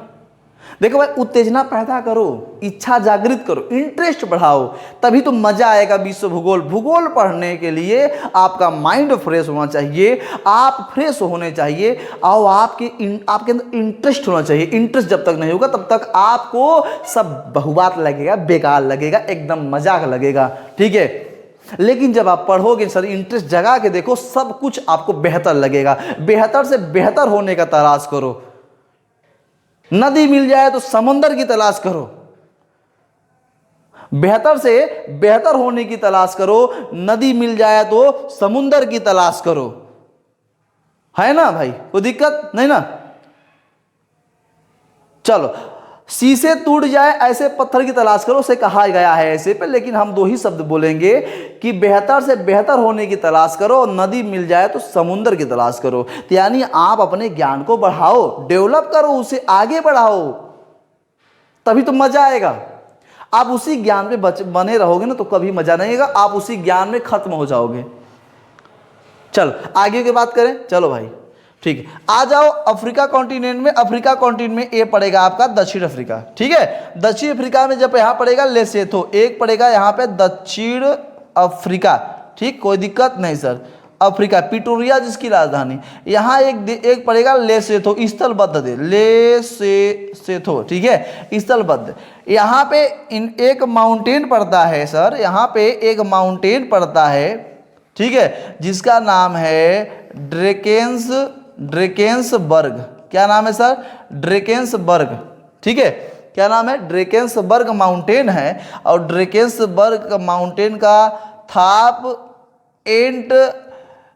देखो भाई उत्तेजना पैदा करो, इच्छा जागृत करो, इंटरेस्ट बढ़ाओ, तभी तो मजा आएगा विश्व भूगोल। भूगोल पढ़ने के लिए आपका माइंड फ्रेश होना चाहिए, आप फ्रेश होने चाहिए, और आपके अंदर इंटरेस्ट होना चाहिए। इंटरेस्ट जब तक नहीं होगा तब तक आपको सब बहुबात लगेगा, बेकार लगेगा, एकदम मजाक लगेगा, ठीक है। लेकिन जब आप पढ़ोगे सर इंटरेस्ट जगा के देखो, सब कुछ आपको बेहतर लगेगा। बेहतर से बेहतर होने का तलाश करो, नदी मिल जाए तो समंदर की तलाश करो, बेहतर से बेहतर होने की तलाश करो, नदी मिल जाए तो समुंदर की तलाश करो, है ना भाई, कोई दिक्कत नहीं ना। चलो शीशे टूट जाए ऐसे पत्थर की तलाश करो, उसे कहा गया है ऐसे पे, लेकिन हम दो ही शब्द बोलेंगे कि बेहतर से बेहतर होने की तलाश करो, और नदी मिल जाए तो समुंदर की तलाश करो। तो यानी आप अपने ज्ञान को बढ़ाओ, डेवलप करो, उसे आगे बढ़ाओ, तभी तो मजा आएगा। आप उसी ज्ञान में बने रहोगे ना तो कभी मजा नहीं आएगा, आप उसी ज्ञान में खत्म हो जाओगे। चलो आगे की बात करें, चलो भाई ठीक है, आ जाओ अफ्रीका कॉन्टिनेंट में। अफ्रीका कॉन्टिनेंट में ये पड़ेगा आपका दक्षिण अफ्रीका, ठीक है। दक्षिण अफ्रीका में जब यहाँ पड़ेगा लेसोथो, एक पड़ेगा यहाँ पे दक्षिण अफ्रीका, ठीक, कोई दिक्कत नहीं सर। अफ्रीका प्रिटोरिया जिसकी राजधानी, यहाँ एक पड़ेगा लेसोथो, स्थलबद्ध दे लेसोथो, ठीक है, स्थलबद्ध। यहाँ पे एक माउंटेन पड़ता है सर, यहाँ पे एक माउंटेन पड़ता है, ठीक है, जिसका नाम है ड्रेकेंसबर्ग। क्या नाम है सर, ड्रेकेंसबर्ग, ठीक है, क्या नाम है, ड्रेकेंसबर्ग माउंटेन है। और ड्रेकेंसबर्ग माउंटेन का थाप एंट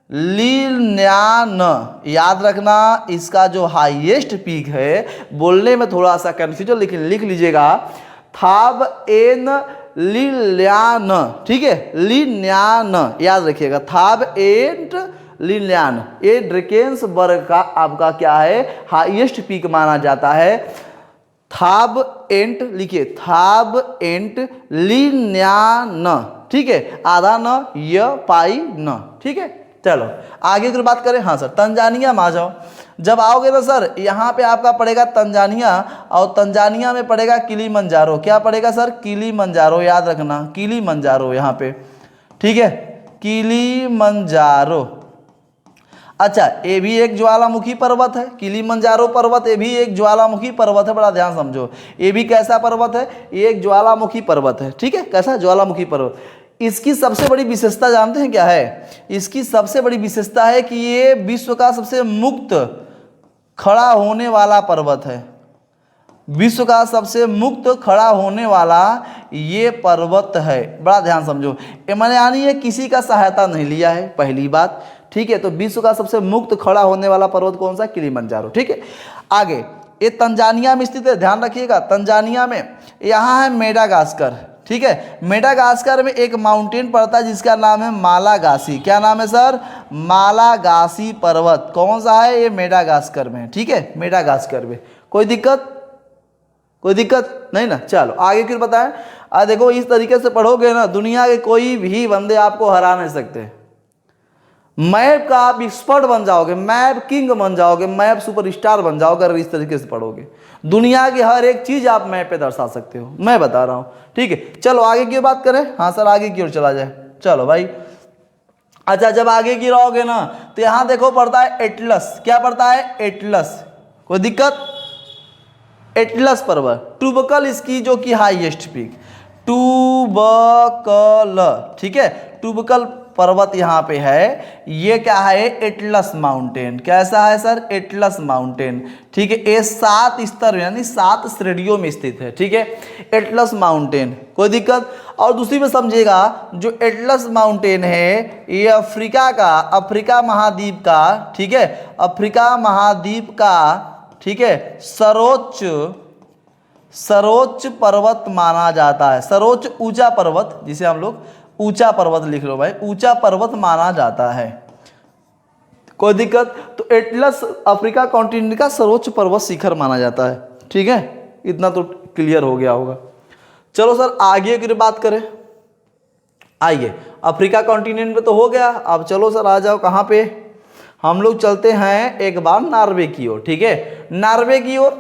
लीन्यान, याद रखना, इसका जो हाईएस्ट पीक है, बोलने में थोड़ा सा कंफ्यूजन, लेकिन लिख लीजिएगा, थाप एन लीन्यान, ठीक है, लीन्यान याद रखिएगा, थाप एंट लीन्यान, ये ड्रेकेंसबर्ग का आपका क्या है, हाईएस्ट पीक माना जाता है। थाब एंट लिखिए, थाब एंट लिन्यान, ठीक है, आधा न य पाई न, ठीक है। चलो आगे की बात करें। हाँ सर, तंजानिया में आ जाओ। जब आओगे ना सर, यहाँ पे आपका पड़ेगा तंजानिया, और तंजानिया में पड़ेगा किलीमंजारो। क्या पड़ेगा सर? किलीमंजारो, याद रखना, किलीमंजारो यहाँ पे, ठीक है, किलीमंजारो। अच्छा, ये भी एक ज्वालामुखी पर्वत है, किलीमंजारो पर्वत, ये भी एक ज्वालामुखी पर्वत है, बड़ा ध्यान समझो। ये भी कैसा पर्वत है? ये एक ज्वालामुखी पर्वत है, ठीक है। कैसा? ज्वालामुखी पर्वत। इसकी सबसे बड़ी विशेषता जानते हैं क्या है? इसकी सबसे बड़ी विशेषता है कि ये विश्व का सबसे मुक्त खड़ा होने वाला पर्वत है। विश्व का सबसे मुक्त खड़ा होने वाला ये पर्वत है, बड़ा ध्यान समझो। मैंने यानी ये किसी का सहायता नहीं लिया है, पहली बात, ठीक है। तो विश्व का सबसे मुक्त खड़ा होने वाला पर्वत कौन सा? किलीमंजारो, ठीक है। आगे, ये तंजानिया में स्थित है, ध्यान रखिएगा। तंजानिया में यहाँ है मेडागास्कर, ठीक है। मेडागास्कर में एक माउंटेन पड़ता है जिसका नाम है मालागासी। क्या नाम है सर? मालागासी पर्वत। कौन सा है? ये मेडागास्कर में, ठीक है, मेडागास्कर में। कोई दिक्कत? कोई दिक्कत नहीं ना। चलो आगे क्यों बताएं। देखो, इस तरीके से पढ़ोगे ना, दुनिया के कोई भी बंदे आपको हरा नहीं सकते। मैप का आप एक्सपर्ट बन जाओगे, मैप किंग बन जाओगे, मैप सुपरस्टार बन जाओगे अगर इस तरीके से पढ़ोगे। दुनिया की हर एक चीज आप मैप पे दर्शा सकते हो, मैं बता रहा हूं, ठीक है। चलो आगे की बात करें। हाँ सर, आगे की ओर चला जाए। चलो भाई, अच्छा, जब आगे की रहोगे ना तो यहां देखो पड़ता है एटलस। क्या पड़ता है? एटलस। कोई दिक्कत? एटलस पर्वत, टुबकल इसकी जो कि हाईएस्ट पीक, टुबकल, ठीक है, टुबकल पर्वत यहाँ पे है। ये क्या है? Atlas mountain. कैसा है सर? एटलस माउंटेन, ठीक है। ये 7 स्तर यानी 7 श्रेणियों में स्थित है, ठीक है, एटलस माउंटेन। कोई दिक्कत? और दूसरी में समझिएगा, जो एटलस माउंटेन है ये अफ्रीका महाद्वीप का, ठीक है, अफ्रीका महाद्वीप का, ठीक है, सर्वोच्च पर्वत माना जाता है। सर्वोच्च ऊंचा पर्वत, जिसे हम लोग ऊंचा पर्वत लिख लो भाई, ऊंचा पर्वत माना जाता है। कोई दिक्कत? तो एटलस अफ्रीका कॉन्टिनेंट का सर्वोच्च पर्वत शिखर माना जाता है, ठीक है। इतना तो क्लियर हो गया होगा। चलो सर आगे की बात करें। आइए, अफ्रीका कॉन्टिनेंट में तो हो गया। अब चलो सर आ जाओ कहाँ पे? हम लोग चलते हैं एक बार नॉर्वे की ओर, ठीक है। नॉर्वे की ओर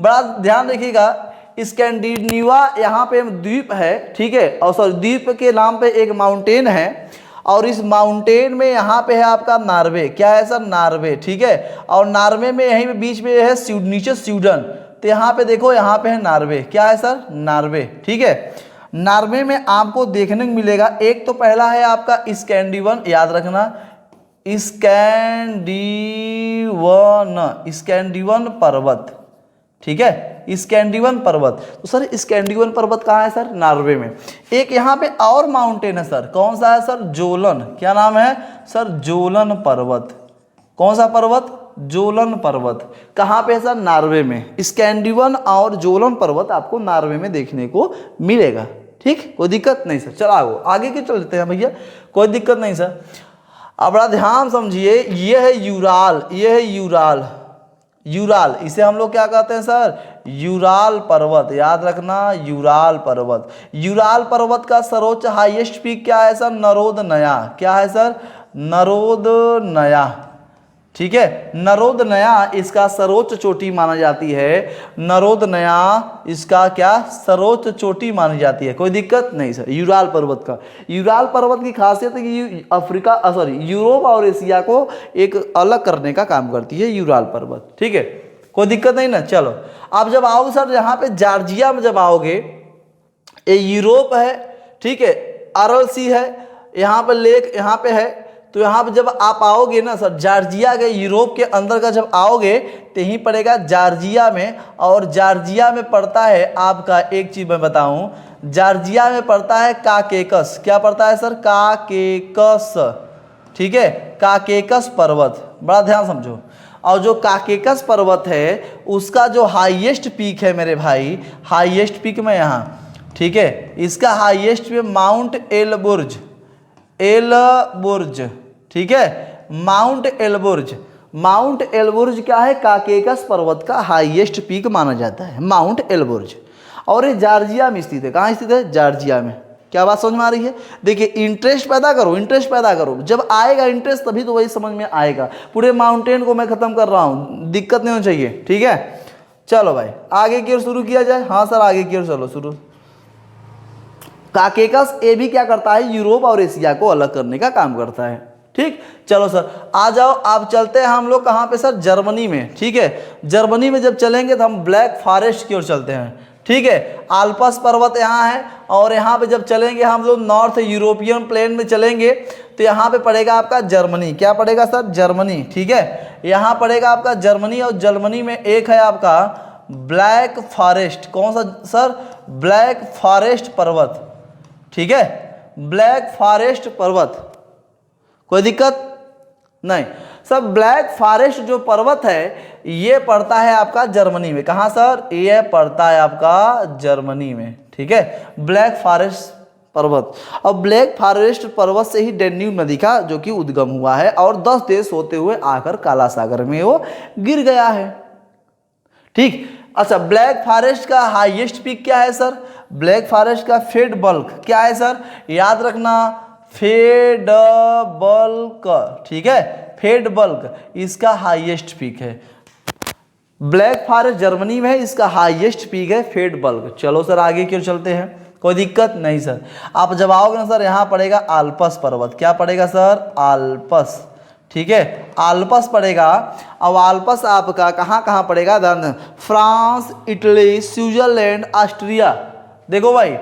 बड़ा ध्यान रखिएगा। स्कैंडिनेविया यहाँ पे द्वीप है, ठीक है, और सर द्वीप के नाम पे एक माउंटेन है, और इस माउंटेन में यहाँ पे है आपका नॉर्वे। क्या है सर? नॉर्वे, ठीक है। और नॉर्वे में यहीं पे बीच में है नीचे स्वीडन, तो यहाँ पे देखो, यहाँ पे है नॉर्वे। क्या है सर? नॉर्वे, ठीक है। नॉर्वे में आपको देखने को मिलेगा, एक तो पहला है आपका स्कैंडिनेवियन, याद रखना, स्कैंडिनेवियन पर्वत, ठीक है, स्कैंडिनेवियन पर्वत। तो सर स्कैंडिनेवियन पर्वत कहाँ है सर? नॉर्वे में। एक यहाँ पे और माउंटेन है सर, कौन सा है सर? जोलन। क्या नाम है सर? जोलन पर्वत। कौन सा पर्वत? जोलन पर्वत। कहाँ पे है सर? नॉर्वे में। स्कैंडिनेवियन और जोलन पर्वत आपको नॉर्वे में देखने को मिलेगा, ठीक। कोई दिक्कत नहीं सर। चलो आगे के चलते हैं भैया, कोई दिक्कत नहीं सर। अब बड़ा ध्यान समझिए, ये है यूराल, ये है यूराल, यूराल, इसे हम लोग क्या कहते हैं सर? यूराल पर्वत, याद रखना, यूराल पर्वत। यूराल पर्वत का सर्वोच्च हाईएस्ट पीक क्या है सर? नरोदनया। क्या है सर? नरोदनया, ठीक है। नरोदनया इसका सर्वोच्च चोटी माना जाती है। नरोदनया इसका क्या? सर्वोच्च चोटी मानी जाती है। कोई दिक्कत नहीं सर। यूराल पर्वत का, यूराल पर्वत की खासियत है कि यूरोप और एशिया को एक अलग करने का काम करती है यूराल पर्वत, ठीक है। कोई दिक्कत नहीं ना। चलो आप जब आओगे सर यहाँ पे जॉर्जिया में, जब आओगे, ये यूरोप है, ठीक है, अरल सी है, यहाँ पे लेक यहाँ पे है। तो यहाँ पे जब आप आओगे ना सर, जॉर्जिया के यूरोप के अंदर का जब आओगे तो यहीं पड़ेगा जॉर्जिया में। और जॉर्जिया में पड़ता है आपका, एक चीज़ मैं बताऊं, जॉर्जिया में पड़ता है काकेकस। क्या पड़ता है सर? काकेकस, ठीक है, काकेकस पर्वत। बड़ा ध्यान समझो। और जो काकेकस पर्वत है उसका जो हाईएस्ट पीक है मेरे भाई, हाईएस्ट पीक में यहाँ, ठीक है, इसका हाईएस्ट पे माउंट एलबुर्ज, एलबुर्ज, ठीक है, माउंट एलबुर्ज। माउंट एल्बुर्ज क्या है, काकेकस पर्वत का हाईएस्ट पीक माना जाता है माउंट एल्बुर्ज। और ये जॉर्जिया में स्थित है। कहाँ स्थित है, जॉर्जिया में। क्या बात समझ में आ रही है। देखिए इंटरेस्ट पैदा करो, इंटरेस्ट पैदा करो, जब आएगा इंटरेस्ट तभी तो वही समझ में आएगा। पूरे माउंटेन को मैं खत्म कर रहा हूँ, दिक्कत नहीं होनी चाहिए, ठीक है। चलो भाई आगे की ओर शुरू किया जाए। हाँ सर आगे की ओर चलो शुरू। काकेकस ये भी क्या करता है, यूरोप और एशिया को अलग करने का काम करता है। ठीक, चलो सर आ जाओ। आप चलते हैं हम लोग कहाँ पे सर, जर्मनी में। ठीक है, जर्मनी में जब चलेंगे तो हम ब्लैक फॉरेस्ट की ओर चलते हैं। ठीक है, आल्प्स पर्वत यहाँ है, और यहाँ पे जब चलेंगे हम लोग नॉर्थ यूरोपियन प्लेन में चलेंगे तो यहाँ पे पड़ेगा आपका जर्मनी। क्या पड़ेगा सर, जर्मनी। ठीक है, यहाँ पड़ेगा आपका जर्मनी, और जर्मनी में एक है आपका ब्लैक फॉरेस्ट। कौन सा सर, ब्लैक फॉरेस्ट पर्वत। ठीक है, ब्लैक फॉरेस्ट पर्वत, कोई दिक्कत नहीं। सब ब्लैक फॉरेस्ट जो पर्वत है ये पड़ता है आपका जर्मनी में। कहाँ सर, ये पड़ता है आपका जर्मनी में। ठीक है, ब्लैक फॉरेस्ट पर्वत। और ब्लैक फॉरेस्ट पर्वत से ही डैन्यूब नदी का जो कि उद्गम हुआ है, और 10 देश होते हुए आकर काला सागर में वो गिर गया है। ठीक, अच्छा ब्लैक फॉरेस्ट का हाईएस्ट पीक क्या है सर, ब्लैक फॉरेस्ट का फेड बल्क क्या है सर, याद रखना फेड बल्क। ठीक है, फेड बल्क इसका हाईएस्ट पीक है। ब्लैक फॉरेस्ट जर्मनी में है, इसका हाईएस्ट पीक है फेड बल्क। चलो सर आगे क्यों चलते हैं, कोई दिक्कत नहीं सर। आप जब आओगे ना सर यहाँ पड़ेगा आल्प्स पर्वत। क्या पड़ेगा सर, आल्प्स। ठीक है, आल्प्स पड़ेगा। अब आल्प्स आपका कहाँ कहाँ पड़ेगा, फ्रांस, इटली, स्विट्जरलैंड, ऑस्ट्रिया। देखो भाई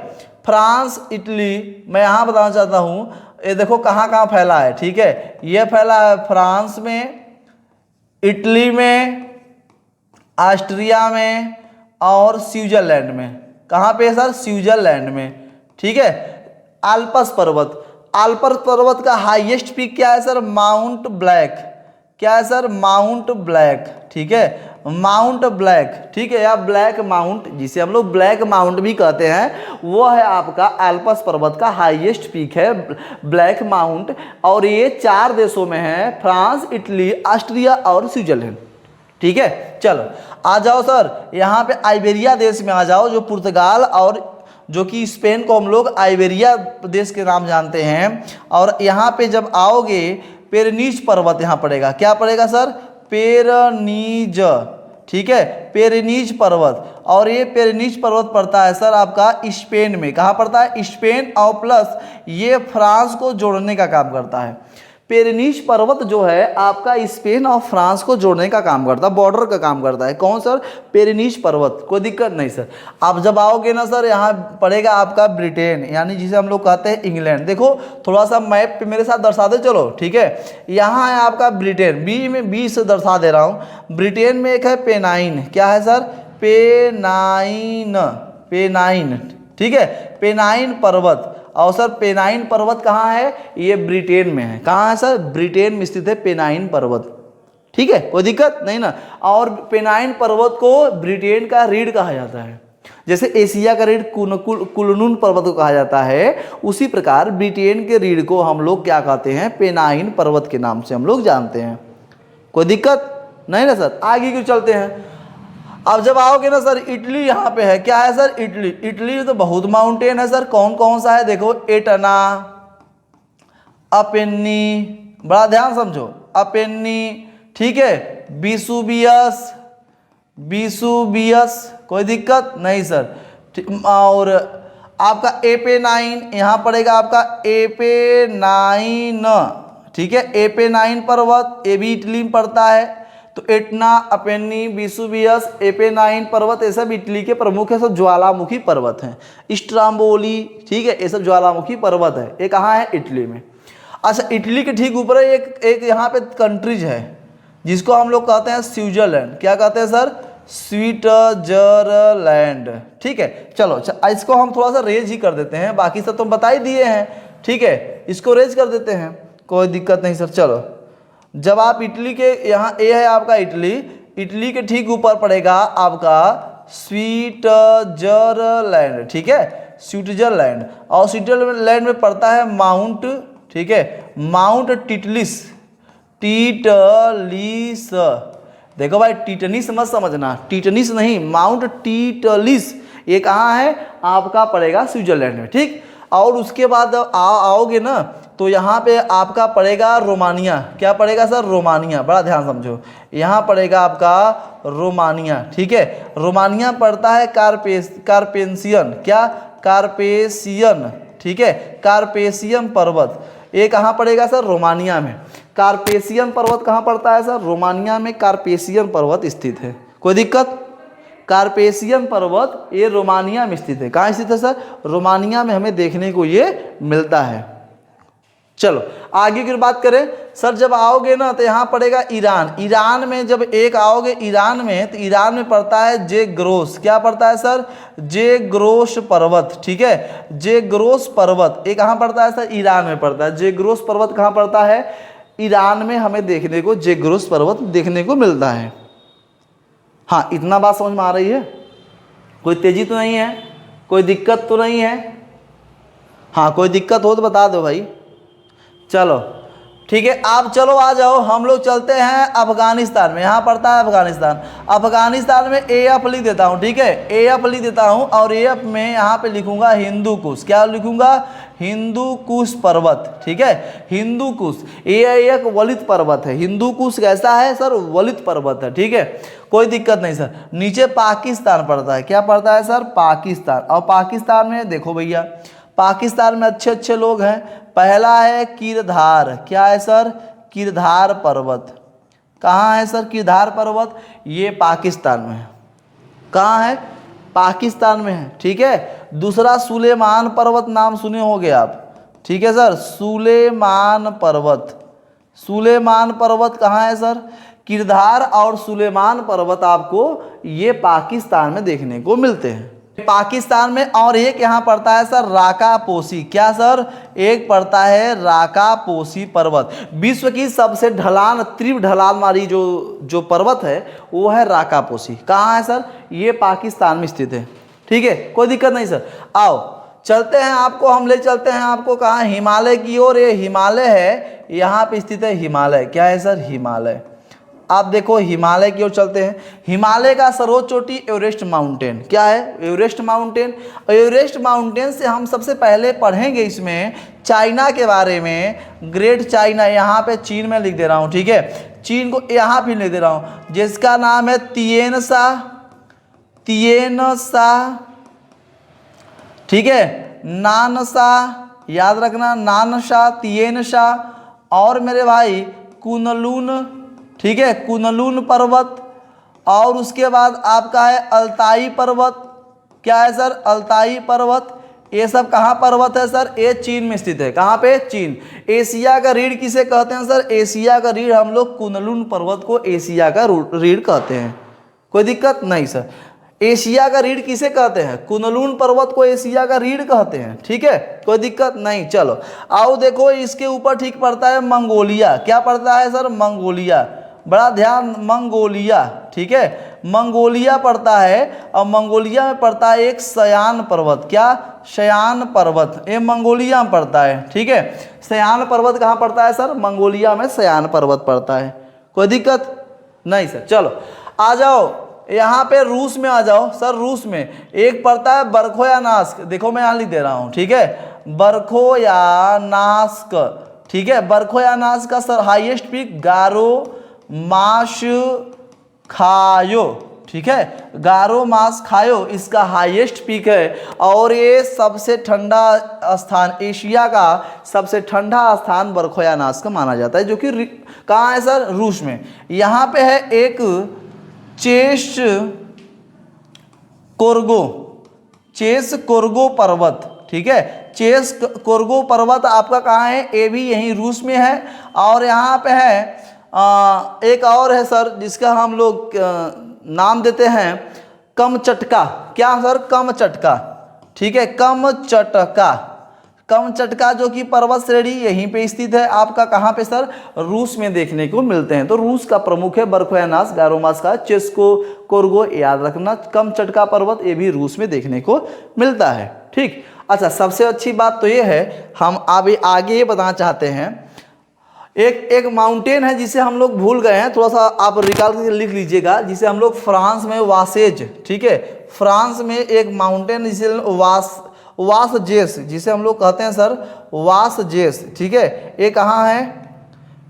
फ्रांस, इटली, मैं यहाँ बताना चाहता हूँ, ये देखो कहाँ कहाँ फैला है। ठीक है, ये फैला है फ्रांस में, इटली में, ऑस्ट्रिया में और स्विट्जरलैंड में। कहाँ पे है सर, स्विट्जरलैंड में। ठीक है, आल्प्स पर्वत, आल्प्स पर्वत का हाईएस्ट पीक क्या है सर, माउंट ब्लैक। क्या है सर, माउंट ब्लैक। ठीक है, माउंट ब्लैक। ठीक है, या ब्लैक माउंट, जिसे हम लोग ब्लैक माउंट भी कहते हैं, वो है आपका आल्प्स पर्वत का हाईएस्ट पीक है ब्लैक माउंट। और ये 4 देशों में है, फ्रांस, इटली, ऑस्ट्रिया और स्विट्जरलैंड। ठीक है, चलो आ जाओ सर यहाँ पे आइबेरिया देश में आ जाओ, जो पुर्तगाल और जो कि स्पेन को हम लोग आइबेरिया देश के नाम जानते हैं। और यहाँ पे जब आओगे पेरेनीज पर्वत यहाँ पड़ेगा। क्या पड़ेगा सर, पेरेनीज। ठीक है, पेरेनीज पर्वत। और ये पेरेनीज पर्वत पड़ता है सर आपका स्पेन में। कहाँ पड़ता है, स्पेन, और प्लस ये फ्रांस को जोड़ने का काम करता है। पेरेनीज पर्वत जो है आपका स्पेन और फ्रांस को जोड़ने का काम करता है, बॉर्डर का काम करता है। कौन सर, पेरेनीज पर्वत। कोई दिक्कत नहीं सर। आप जब आओगे ना सर यहाँ पड़ेगा आपका ब्रिटेन, यानी जिसे हम लोग कहते हैं इंग्लैंड। देखो थोड़ा सा मैप पे मेरे साथ दर्शा दे, चलो। ठीक है, यहाँ है आपका ब्रिटेन, बी में बी से दर्शा दे रहा हूँ। ब्रिटेन में एक है पेनाइन। क्या है सर, पेनाइन, पेनाइन। ठीक है, पेनाइन पर्वत। और सर पेनाइन पर्वत कहाँ है, ये ब्रिटेन में है। कहाँ है सर, ब्रिटेन में स्थित है पेनाइन पर्वत। ठीक है, कोई दिक्कत नहीं ना। और पेनाइन पर्वत को ब्रिटेन का रीढ़ कहा जाता है। जैसे एशिया का रीढ़ कुनलुन पर्वत को कहा जाता है, उसी प्रकार ब्रिटेन के रीढ़ को हम लोग क्या कहते हैं, पेनाइन पर्वत के नाम से हम लोग जानते हैं। कोई दिक्कत नहीं ना सर। आगे क्यों चलते हैं। अब जब आओगे ना सर इटली यहाँ पे है। क्या है सर, इटली। इटली में तो बहुत माउंटेन है सर। कौन कौन सा है, देखो एटना, अपेन्नी, बड़ा ध्यान समझो, अपेन्नी। ठीक है, विसुवियस, विसुवियस, कोई दिक्कत नहीं सर। और आपका एपेनाइन यहाँ पड़ेगा आपका एपेनाइन। ठीक है, एपेनाइन पर्वत, ये भी इटली में पड़ता है। तो एटना, अपेन्नी, विसुवियस, एपेनाइन पर्वत ये सब इटली के प्रमुख है। सब ज्वालामुखी पर्वत हैं। स्ट्राम्बोली, ठीक है, ये सब ज्वालामुखी पर्वत है। ये कहाँ है, इटली में। अच्छा, इटली के ठीक ऊपर एक यहाँ पे कंट्रीज है जिसको हम लोग कहते हैं स्विट्जरलैंड। क्या कहते हैं सर, स्विट्जरलैंड। ठीक है, चलो इसको हम थोड़ा सा रेज ही कर देते हैं, बाकी सब तो बता ही दिए हैं। ठीक है, इसको रेज कर देते हैं, कोई दिक्कत नहीं सर। चलो जब आप इटली के यहाँ, ये है आपका इटली, इटली के ठीक ऊपर पड़ेगा आपका स्विट्जरलैंड। ठीक है, स्विट्जरलैंड। और स्विट्जरलैंड में पड़ता है माउंट, ठीक है, माउंट टिटलिस। टीटलिस। देखो भाई टीटनिस मत समझना, टीटनिस नहीं, माउंट टीटलिस ये कहाँ है, आपका पड़ेगा स्विट्जरलैंड में, ठीक। और उसके बाद आओगे ना तो यहाँ पे आपका पड़ेगा रोमानिया। क्या पड़ेगा सर, रोमानिया, बड़ा ध्यान समझो, यहाँ पड़ेगा आपका रोमानिया, ठीक है। रोमानिया पड़ता है कारपेशियन, क्या, कारपेशियन, ठीक है, कारपेशियन पर्वत, ये कहाँ पड़ेगा सर, रोमानिया में। कारपेशियन पर्वत कहाँ पड़ता है सर, रोमानिया में कारपेशियन पर्वत स्थित है। कोई दिक्कत, कारपेशियन पर्वत ये रोमानिया में स्थित है। कहाँ स्थित है सर, रोमानिया में हमें देखने को ये मिलता है। चलो आगे की बात करें सर, जब आओगे ना तो यहाँ पड़ेगा ईरान। ईरान में जब एक आओगे ईरान में, तो ईरान में पड़ता है जेग्रोस। क्या पड़ता है सर, जेग्रोस पर्वत, ठीक है, जेग्रोस पर्वत, ये कहाँ पड़ता है सर, ईरान में पड़ता है। जेग्रोस पर्वत कहाँ पड़ता है, ईरान में हमें देखने को जेग्रोस पर्वत देखने को मिलता है। हाँ इतना बात समझ में आ रही है, कोई तेजी तो नहीं है, कोई दिक्कत तो नहीं है। हाँ कोई दिक्कत हो तो बता दो भाई। चलो ठीक है, आप चलो आ जाओ, हम लोग चलते हैं अफगानिस्तान में। यहाँ पड़ता है अफगानिस्तान। अफगानिस्तान में एफ लिख देता हूँ, ठीक है, एफ लिख देता हूँ, और एफ में यहाँ पे लिखूंगा हिंदू कुश। क्या लिखूंगा, हिंदू कुश पर्वत, ठीक है, हिंदू कुश, ये एक वलित पर्वत है। हिंदू कुश कैसा है सर, वलित पर्वत है, ठीक है, कोई दिक्कत नहीं सर। नीचे पाकिस्तान पड़ता है। क्या पड़ता है सर, पाकिस्तान। और पाकिस्तान में देखो भैया, पाकिस्तान में अच्छे अच्छे लोग हैं। पहला है किरधार। क्या है सर, किरधार पर्वत। कहाँ है सर किरधार पर्वत, ये पाकिस्तान में है। कहाँ है, पाकिस्तान में है, ठीक है। दूसरा सुलेमान पर्वत, नाम सुने होंगे आप, ठीक है सर, सुलेमान पर्वत। सुलेमान पर्वत कहाँ है सर, किरधार और सुलेमान पर्वत आपको ये पाकिस्तान में देखने को मिलते हैं, पाकिस्तान में। और एक यहाँ पड़ता है सर राकापोशी। क्या सर, एक पड़ता है राकापोशी पर्वत। विश्व की सबसे ढलान, तीव्र ढलान वाली जो पर्वत है वो है राकापोशी। कहाँ है सर, ये पाकिस्तान में स्थित है, ठीक है, कोई दिक्कत नहीं सर। आओ चलते हैं, आपको हम ले चलते हैं आपको कहाँ, हिमालय की ओर। ये हिमालय है, यहाँ पे स्थित है हिमालय। क्या है सर, हिमालय। आप देखो हिमालय की ओर चलते हैं। हिमालय का सर्वोच्च चोटी एवरेस्ट माउंटेन। क्या है, एवरेस्ट माउंटेन। एवरेस्ट माउंटेन से हम सबसे पहले पढ़ेंगे इसमें चाइना के बारे में, ग्रेट चाइना। यहाँ पे चीन में लिख दे रहा हूँ, ठीक है, चीन को यहाँ भी लिख दे रहा हूँ, जिसका नाम है तिएनसा, तिएनसा, ठीक है, नानसा, याद रखना, नानसा, तिएनसा। और मेरे भाई कुनलुन, ठीक है, कुनलुन पर्वत। और उसके बाद आपका है अल्ताई पर्वत। क्या है सर, अल्ताई पर्वत। ये सब कहाँ पर्वत है सर, ये चीन में स्थित है। कहाँ पे, चीन। एशिया का रीढ़ किसे कहते हैं सर, एशिया का रीढ़ हम लोग कुनलुन पर्वत को एशिया का रीढ़ कहते हैं। कोई दिक्कत नहीं सर, एशिया का रीढ़ किसे कहते हैं, कुनलुन पर्वत को एशिया का रीढ़ कहते हैं, ठीक है, कोई दिक्कत नहीं। चलो आओ देखो, इसके ऊपर ठीक पड़ता है मंगोलिया। क्या पड़ता है सर, मंगोलिया, बड़ा ध्यान, मंगोलिया, ठीक है, मंगोलिया पड़ता है। और मंगोलिया में पड़ता है एक सयान पर्वत। क्या, सयान पर्वत, ये मंगोलिया में पड़ता है, ठीक है। सयान पर्वत कहाँ पड़ता है सर, मंगोलिया में सयान पर्वत पड़ता है। कोई दिक्कत नहीं सर। चलो आ जाओ यहाँ पे रूस में आ जाओ सर। रूस में एक पड़ता है बरखोयानास्क। देखो मैं यहाँ लिख दे रहा हूँ, ठीक है, बरखोयानास्क, ठीक है। बरखोयानास्क का सर हाईएस्ट पीक गारो मास खायो, ठीक है, गारो मास खायो इसका हाईएस्ट पीक है। और ये सबसे ठंडा स्थान, एशिया का सबसे ठंडा स्थान बरखोयानास्क माना जाता है, जो कि कहाँ है सर, रूस में। यहाँ पे है एक चेस कोर्गो पर्वत, ठीक है, चेस कोर्गो पर्वत आपका कहाँ है, ये भी यहीं रूस में है। और यहाँ पे है एक और है सर, जिसका हम लोग नाम देते हैं कमचटका। क्या सर, कमचटका, ठीक है, कमचटका, कमचटका जो कि पर्वत श्रेणी यहीं पे स्थित है आपका। कहाँ पे सर, रूस में देखने को मिलते हैं। तो रूस का प्रमुख है बरखोयानास्क, गारोमास का, चेस्को कोर्गो, याद रखना, कमचटका पर्वत, ये भी रूस में देखने को मिलता है, ठीक। अच्छा सबसे अच्छी बात तो ये है, हम अभी आगे ये बताना चाहते हैं, एक एक माउंटेन है जिसे हम लोग भूल गए हैं, थोड़ा सा आप रिकॉल करके लिख लीजिएगा, जिसे हम लोग फ्रांस में वासेज, ठीक है, फ्रांस में एक माउंटेन जिसे वासजेस जिसे हम लोग कहते हैं सर वासजेस, ठीक है, ये कहाँ है,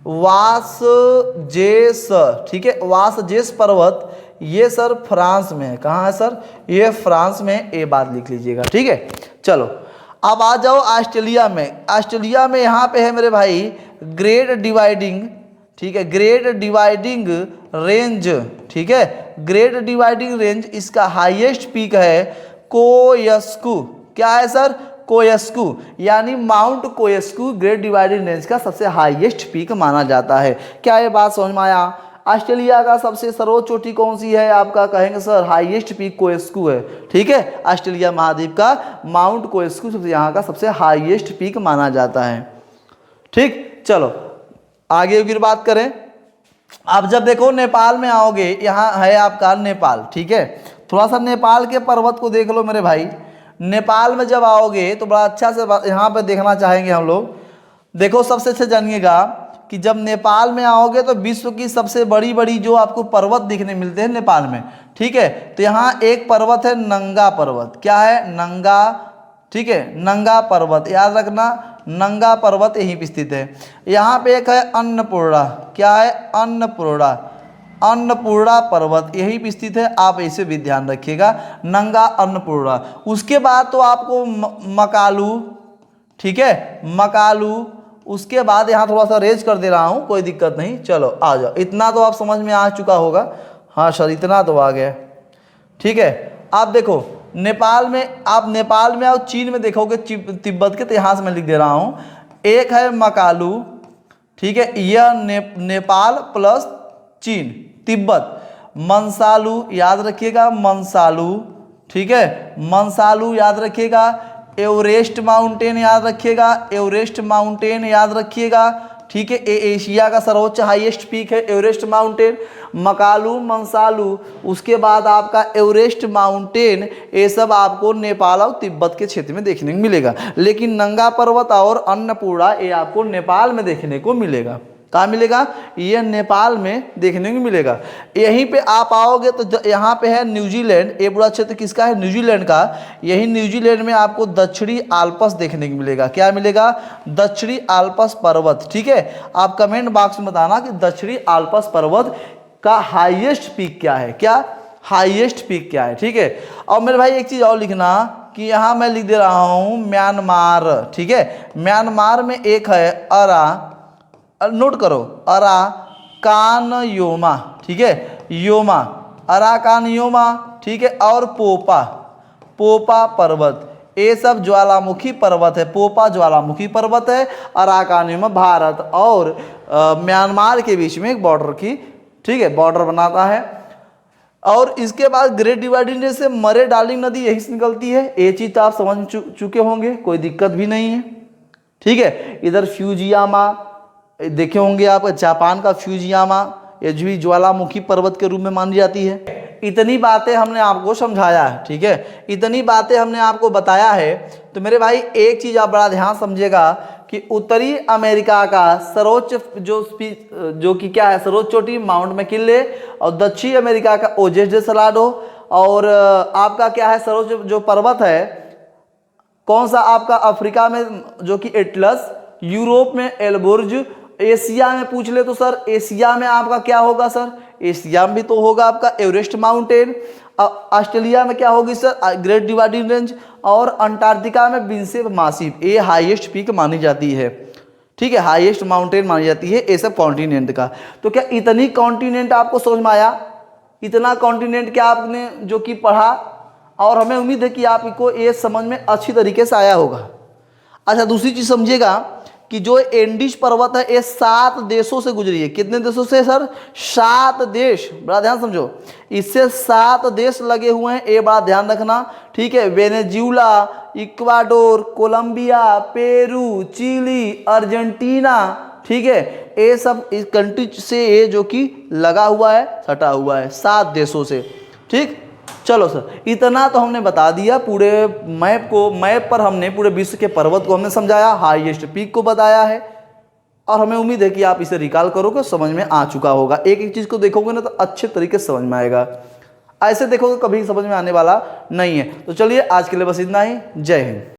वासजेस, ठीक है, वासजेस पर्वत ये सर फ्रांस में है। कहाँ है सर, ये फ्रांस में, ये बात लिख लीजिएगा, ठीक है। चलो अब आ जाओ ऑस्ट्रेलिया में। ऑस्ट्रेलिया में यहाँ पे है मेरे भाई ग्रेट डिवाइडिंग, ठीक है, ग्रेट डिवाइडिंग रेंज, ठीक है, ग्रेट डिवाइडिंग रेंज, इसका हाईएस्ट पीक है कोयस्कू। क्या है सर, कोयस्कू, यानी माउंट कोयस्कू ग्रेट डिवाइडिंग रेंज का सबसे हाईएस्ट पीक माना जाता है। क्या ये बात समझ में आया। ऑस्ट्रेलिया का सबसे सर्वोच्च चोटी कौन सी है आपका, कहेंगे सर हाईएस्ट पीक कोयस्कू है, ठीक है, ऑस्ट्रेलिया महाद्वीप का माउंट कोयस्कू सबसे यहाँ का सबसे हाईएस्ट पीक माना जाता है, ठीक। चलो आगे फिर बात करें। आप जब देखो नेपाल में आओगे, यहाँ है आपका नेपाल, ठीक है, थोड़ा सा नेपाल के पर्वत को देख लो मेरे भाई। नेपाल में जब आओगे तो बड़ा अच्छा से यहाँ पे देखना चाहेंगे हम लोग। देखो सबसे अच्छा जानिएगा कि जब नेपाल में आओगे तो विश्व की सबसे बड़ी बड़ी जो आपको पर्वत देखने मिलते हैं नेपाल में, ठीक है। तो यहाँ एक पर्वत है नंगा पर्वत। क्या है, नंगा, ठीक है, नंगा पर्वत, याद रखना, नंगा पर्वत यहीं पे स्थित है। यहाँ पे एक है अन्नपूर्णा। क्या है, अन्नपूर्णा, अन्नपूर्णा पर्वत यहीं पे स्थित है, आप इसे भी ध्यान रखिएगा, नंगा अन्नपूर्णा। उसके बाद तो आपको मकालू, ठीक है, मकालू। उसके बाद यहाँ थोड़ा सा रेज कर दे रहा हूँ, कोई दिक्कत नहीं, चलो आ जाओ, इतना तो आप समझ में आ चुका होगा। हाँ सर इतना तो आ गया, ठीक है। आप देखो नेपाल में, आप नेपाल में और चीन में देखोगे तिब्बत के, तो यहाँ से मैं लिख दे रहा हूँ, एक है मकालू, ठीक है, यह नेपाल प्लस चीन, तिब्बत, मंसालू याद रखिएगा, मंसालू, ठीक है, मंसालू याद रखिएगा, एवरेस्ट माउंटेन याद रखिएगा, एवरेस्ट माउंटेन याद रखिएगा, ठीक है, ये एशिया का सर्वोच्च हाईएस्ट पीक है एवरेस्ट माउंटेन, मकालू, मंसालू, उसके बाद आपका एवरेस्ट माउंटेन, ये सब आपको नेपाल और तिब्बत के क्षेत्र में देखने को मिलेगा। लेकिन नंगा पर्वत और अन्नपूर्णा ये आपको नेपाल में देखने को मिलेगा। कहाँ मिलेगा, ये नेपाल में देखने को मिलेगा। यहीं पे आप आओगे तो यहाँ पे है न्यूजीलैंड, ये पूरा क्षेत्र किसका है, न्यूजीलैंड का। यही न्यूजीलैंड में आपको दक्षिणी आल्प्स देखने को मिलेगा। क्या मिलेगा, दक्षिणी आल्प्स पर्वत, ठीक है। आप कमेंट बॉक्स में बताना कि दक्षिणी आल्प्स पर्वत का हाईएस्ट पीक क्या है, क्या हाईएस्ट पीक क्या है, ठीक है। और मेरे भाई एक चीज़ और लिखना कि यहाँ मैं लिख दे रहा हूँ म्यांमार, ठीक है, म्यांमार में एक है अरा, नोट करो, अराकान योमा, ठीक है, योमा, अराकान योमा, ठीक है, और पोपा, पोपा पर्वत, ये सब ज्वालामुखी पर्वत है। पोपा ज्वालामुखी पर्वत है, अराकान योमा भारत और म्यांमार के बीच में एक बॉर्डर की, ठीक है, बॉर्डर बनाता है। और इसके बाद ग्रेट डिवाइडिंग रेंज से मरे डार्लिंग नदी यही से निकलती है। ये चीज़ तो आप समझ चुके होंगे, कोई दिक्कत भी नहीं है, ठीक है। इधर फ्यूजियामा देखे होंगे आप, जापान का फ्यूजियामा, ये भी ज्वालामुखी पर्वत के रूप में मानी जाती है। इतनी बातें हमने आपको समझाया है, ठीक है, इतनी बातें हमने आपको बताया है। तो मेरे भाई एक चीज़ आप बड़ा ध्यान समझिएगा कि उत्तरी अमेरिका का सर्वोच्च जो कि क्या है, सर्वोच्च चोटी माउंट मैकिन्ले, और दक्षिण अमेरिका का ओजेस डे सलाडो, और आपका क्या है सर्वोच्च जो पर्वत है कौन सा आपका, अफ्रीका में जो कि एटलस, यूरोप में एल्बुर्ज, एशिया में पूछ ले तो सर एशिया में आपका क्या होगा सर, एशिया में भी तो होगा आपका एवरेस्ट माउंटेन। ऑस्ट्रेलिया में क्या होगी सर, ग्रेट डिवाइडिंग रेंज, और अंटार्कटिका में विंसेप मासिव, ये हाईएस्ट पीक मानी जाती है, ठीक है, हाईएस्ट माउंटेन मानी जाती है ये सब कॉन्टिनेंट का। तो क्या इतनी कॉन्टिनेंट आपको समझ में आया, इतना कॉन्टिनेंट क्या आपने जो कि पढ़ा, और हमें उम्मीद है कि आपको ये समझ में अच्छी तरीके से आया होगा। अच्छा दूसरी चीज़ समझिएगा कि जो एंडीज पर्वत है ये 7 देशों से गुजरी है। कितने देशों से सर, 7 देश, बड़ा ध्यान समझो, इससे 7 देश लगे हुए हैं, ये बड़ा ध्यान रखना, ठीक है। Venezuela, Ecuador, Colombia, Peru, Chile, Argentina, ठीक है, ये सब इस कंट्री से ये जो कि लगा हुआ है, सटा हुआ है 7 देशों से, ठीक। चलो सर इतना तो हमने बता दिया, पूरे मैप पर हमने पूरे विश्व के पर्वत को हमने समझाया, हाईएस्ट पीक को बताया है, और हमें उम्मीद है कि आप इसे रिकॉल करोगे, समझ में आ चुका होगा। एक एक चीज़ को देखोगे ना तो अच्छे तरीके से समझ में आएगा, ऐसे देखोगे कभी समझ में आने वाला नहीं है। तो चलिए आज के लिए बस इतना ही। जय हिंद।